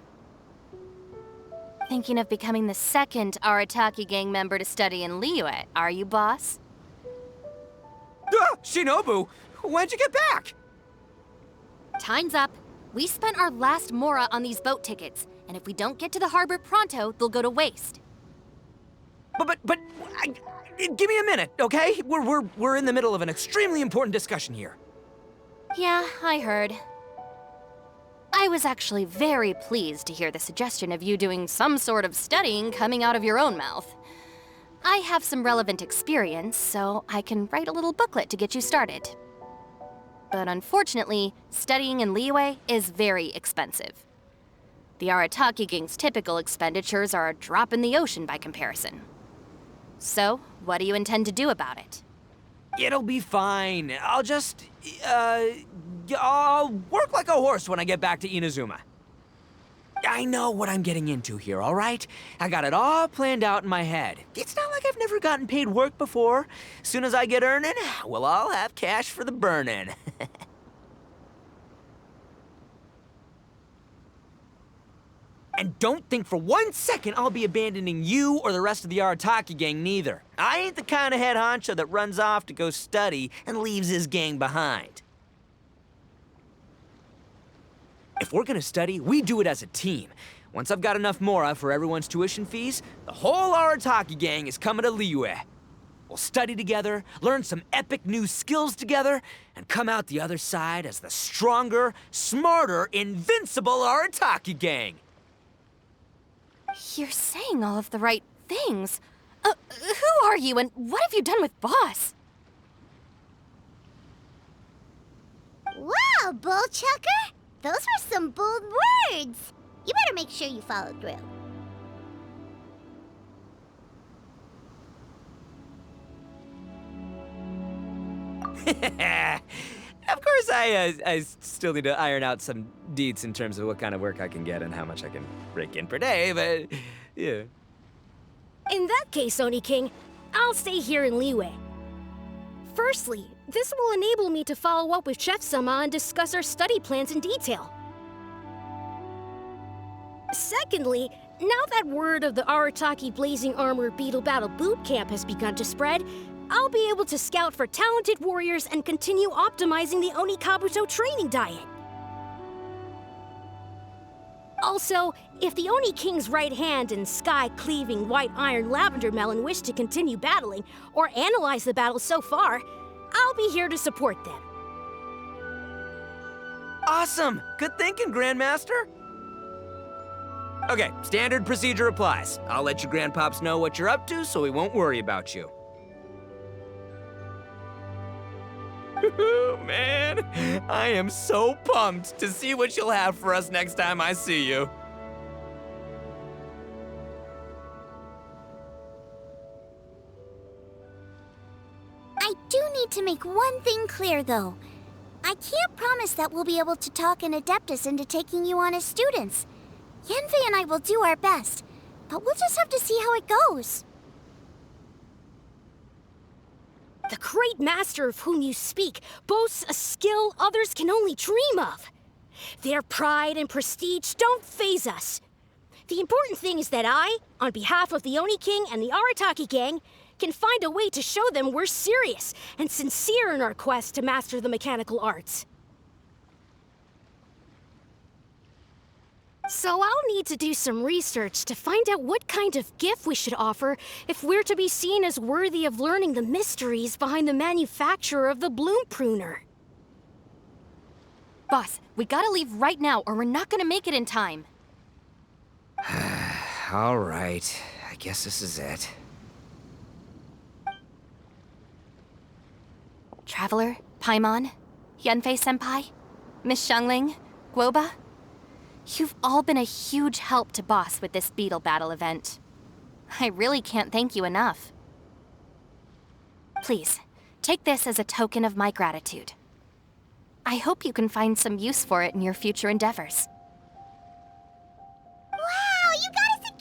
Thinking of becoming the second Arataki gang member to study in Liyue, are you, boss? Shinobu, when'd you get back? Time's up. We spent our last mora on these boat tickets, and if we don't get to the harbor pronto, they'll go to waste. Give me a minute, okay? We're in the middle of an extremely important discussion here. Yeah, I heard. I was actually very pleased to hear the suggestion of you doing some sort of studying coming out of your own mouth. I have some relevant experience, so I can write a little booklet to get you started. But unfortunately, studying in Liyue is very expensive. The Arataki gang's typical expenditures are a drop in the ocean by comparison. So, what do you intend to do about it? It'll be fine. I'll just, I'll work like a horse when I get back to Inazuma. I know what I'm getting into here, all right? I got it all planned out in my head. It's not like I've never gotten paid work before. As soon as I get earning, we'll all have cash for the burning. And don't think for 1 second I'll be abandoning you or the rest of the Arataki gang neither. I ain't the kind of head honcho that runs off to go study and leaves his gang behind. If we're gonna study, we do it as a team. Once I've got enough mora for everyone's tuition fees, the whole Arataki gang is coming to Liyue. We'll study together, learn some epic new skills together, and come out the other side as the stronger, smarter, invincible Arataki gang. You're saying all of the right things. Who are you and what have you done with Boss? Wow, Bull Chucker! Those were some bold words! You better make sure you follow through. Of course, I still need to iron out some deets in terms of what kind of work I can get and how much I can rake in per day, but yeah. In that case, Oni King, I'll stay here in Liyue. Firstly, this will enable me to follow up with Chef-sama and discuss our study plans in detail. Secondly, now that word of the Arataki Blazing Armor Beetle Battle Boot Camp has begun to spread, I'll be able to scout for talented warriors and continue optimizing the Oni Kabuto training diet. Also, if the Oni King's right hand and sky-cleaving white iron lavender melon wish to continue battling or analyze the battle so far, I'll be here to support them. Awesome! Good thinking, Grandmaster! Okay, standard procedure applies. I'll let your grandpops know what you're up to so we won't worry about you. Man, I am so pumped to see what you'll have for us next time I see you. I do need to make one thing clear, though. I can't promise that we'll be able to talk an Adeptus into taking you on as students. Yanfei and I will do our best, but we'll just have to see how it goes. The great master of whom you speak boasts a skill others can only dream of. Their pride and prestige don't faze us. The important thing is that I, on behalf of the Oni King and the Arataki gang, can find a way to show them we're serious and sincere in our quest to master the mechanical arts. So I'll need to do some research to find out what kind of gift we should offer if we're to be seen as worthy of learning the mysteries behind the manufacture of the bloom pruner. Boss, we gotta leave right now or we're not gonna make it in time. All right, I guess this is it. Traveler, Paimon, Yanfei-senpai, Miss Xiangling, Gouba. You've all been a huge help to Boss with this Beetle Battle event. I really can't thank you enough. Please, take this as a token of my gratitude. I hope you can find some use for it in your future endeavors. Wow, you got us a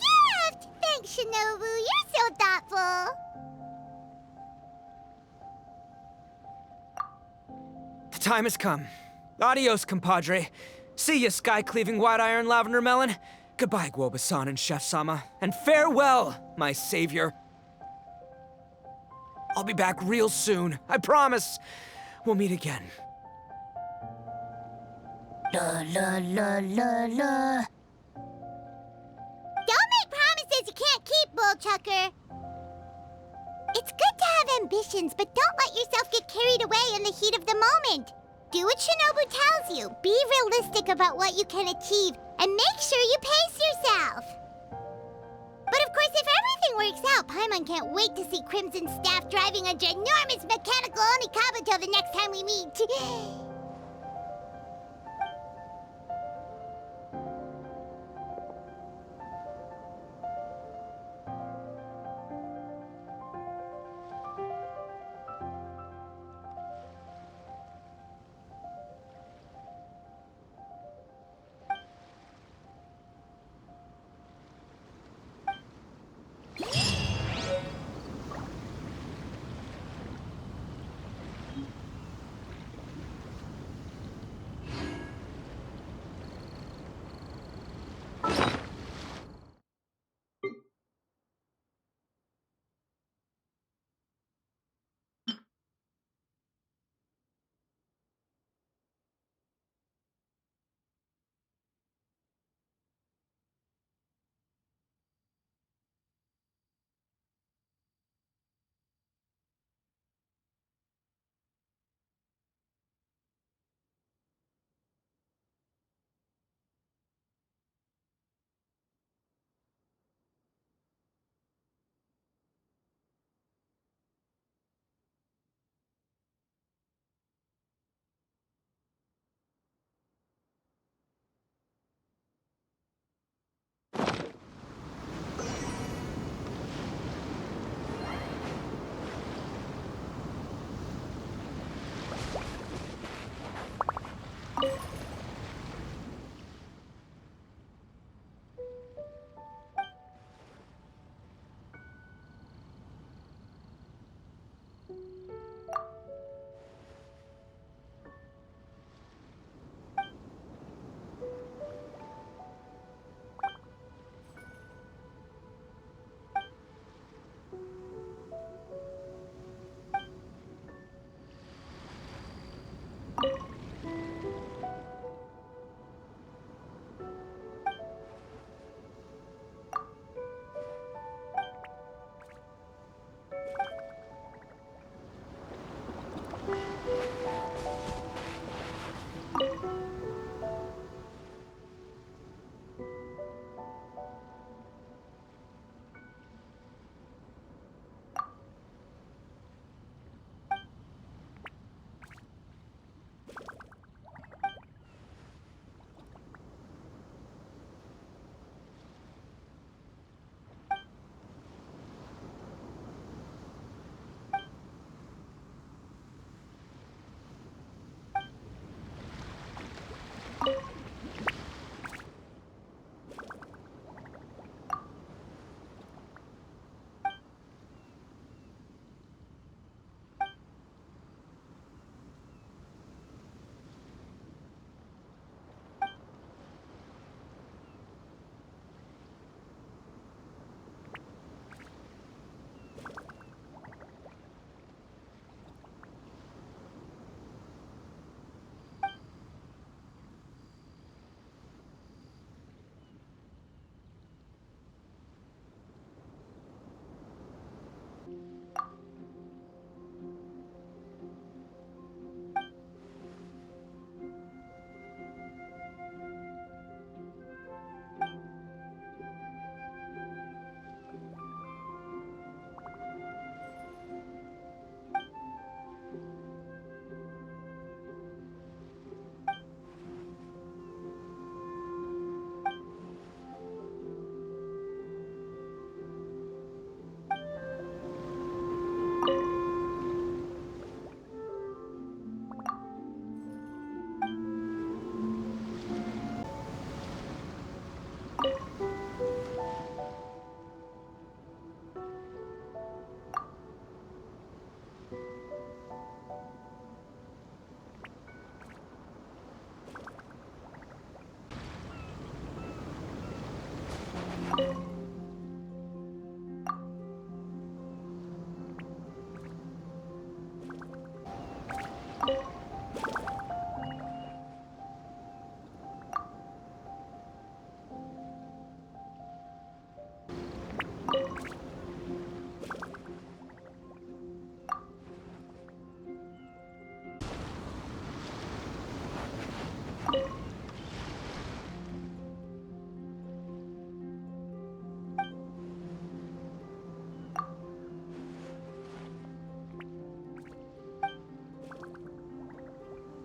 gift! Thanks, Shinobu. You're so thoughtful. The time has come. Adios, compadre. See ya, sky-cleaving white iron lavender melon. Goodbye, Gouba-san and Chef-sama. And farewell, my savior. I'll be back real soon, I promise. We'll meet again. La la la la la. Don't make promises you can't keep, Bull Chucker. It's good to have ambitions, but don't let yourself get carried away in the heat of the moment. Do what Shinobu tells you. Be realistic about what you can achieve, and make sure you pace yourself. But of course, if everything works out, Paimon can't wait to see Crimson Staff driving a ginormous mechanical Oni Kabuto the next time we meet.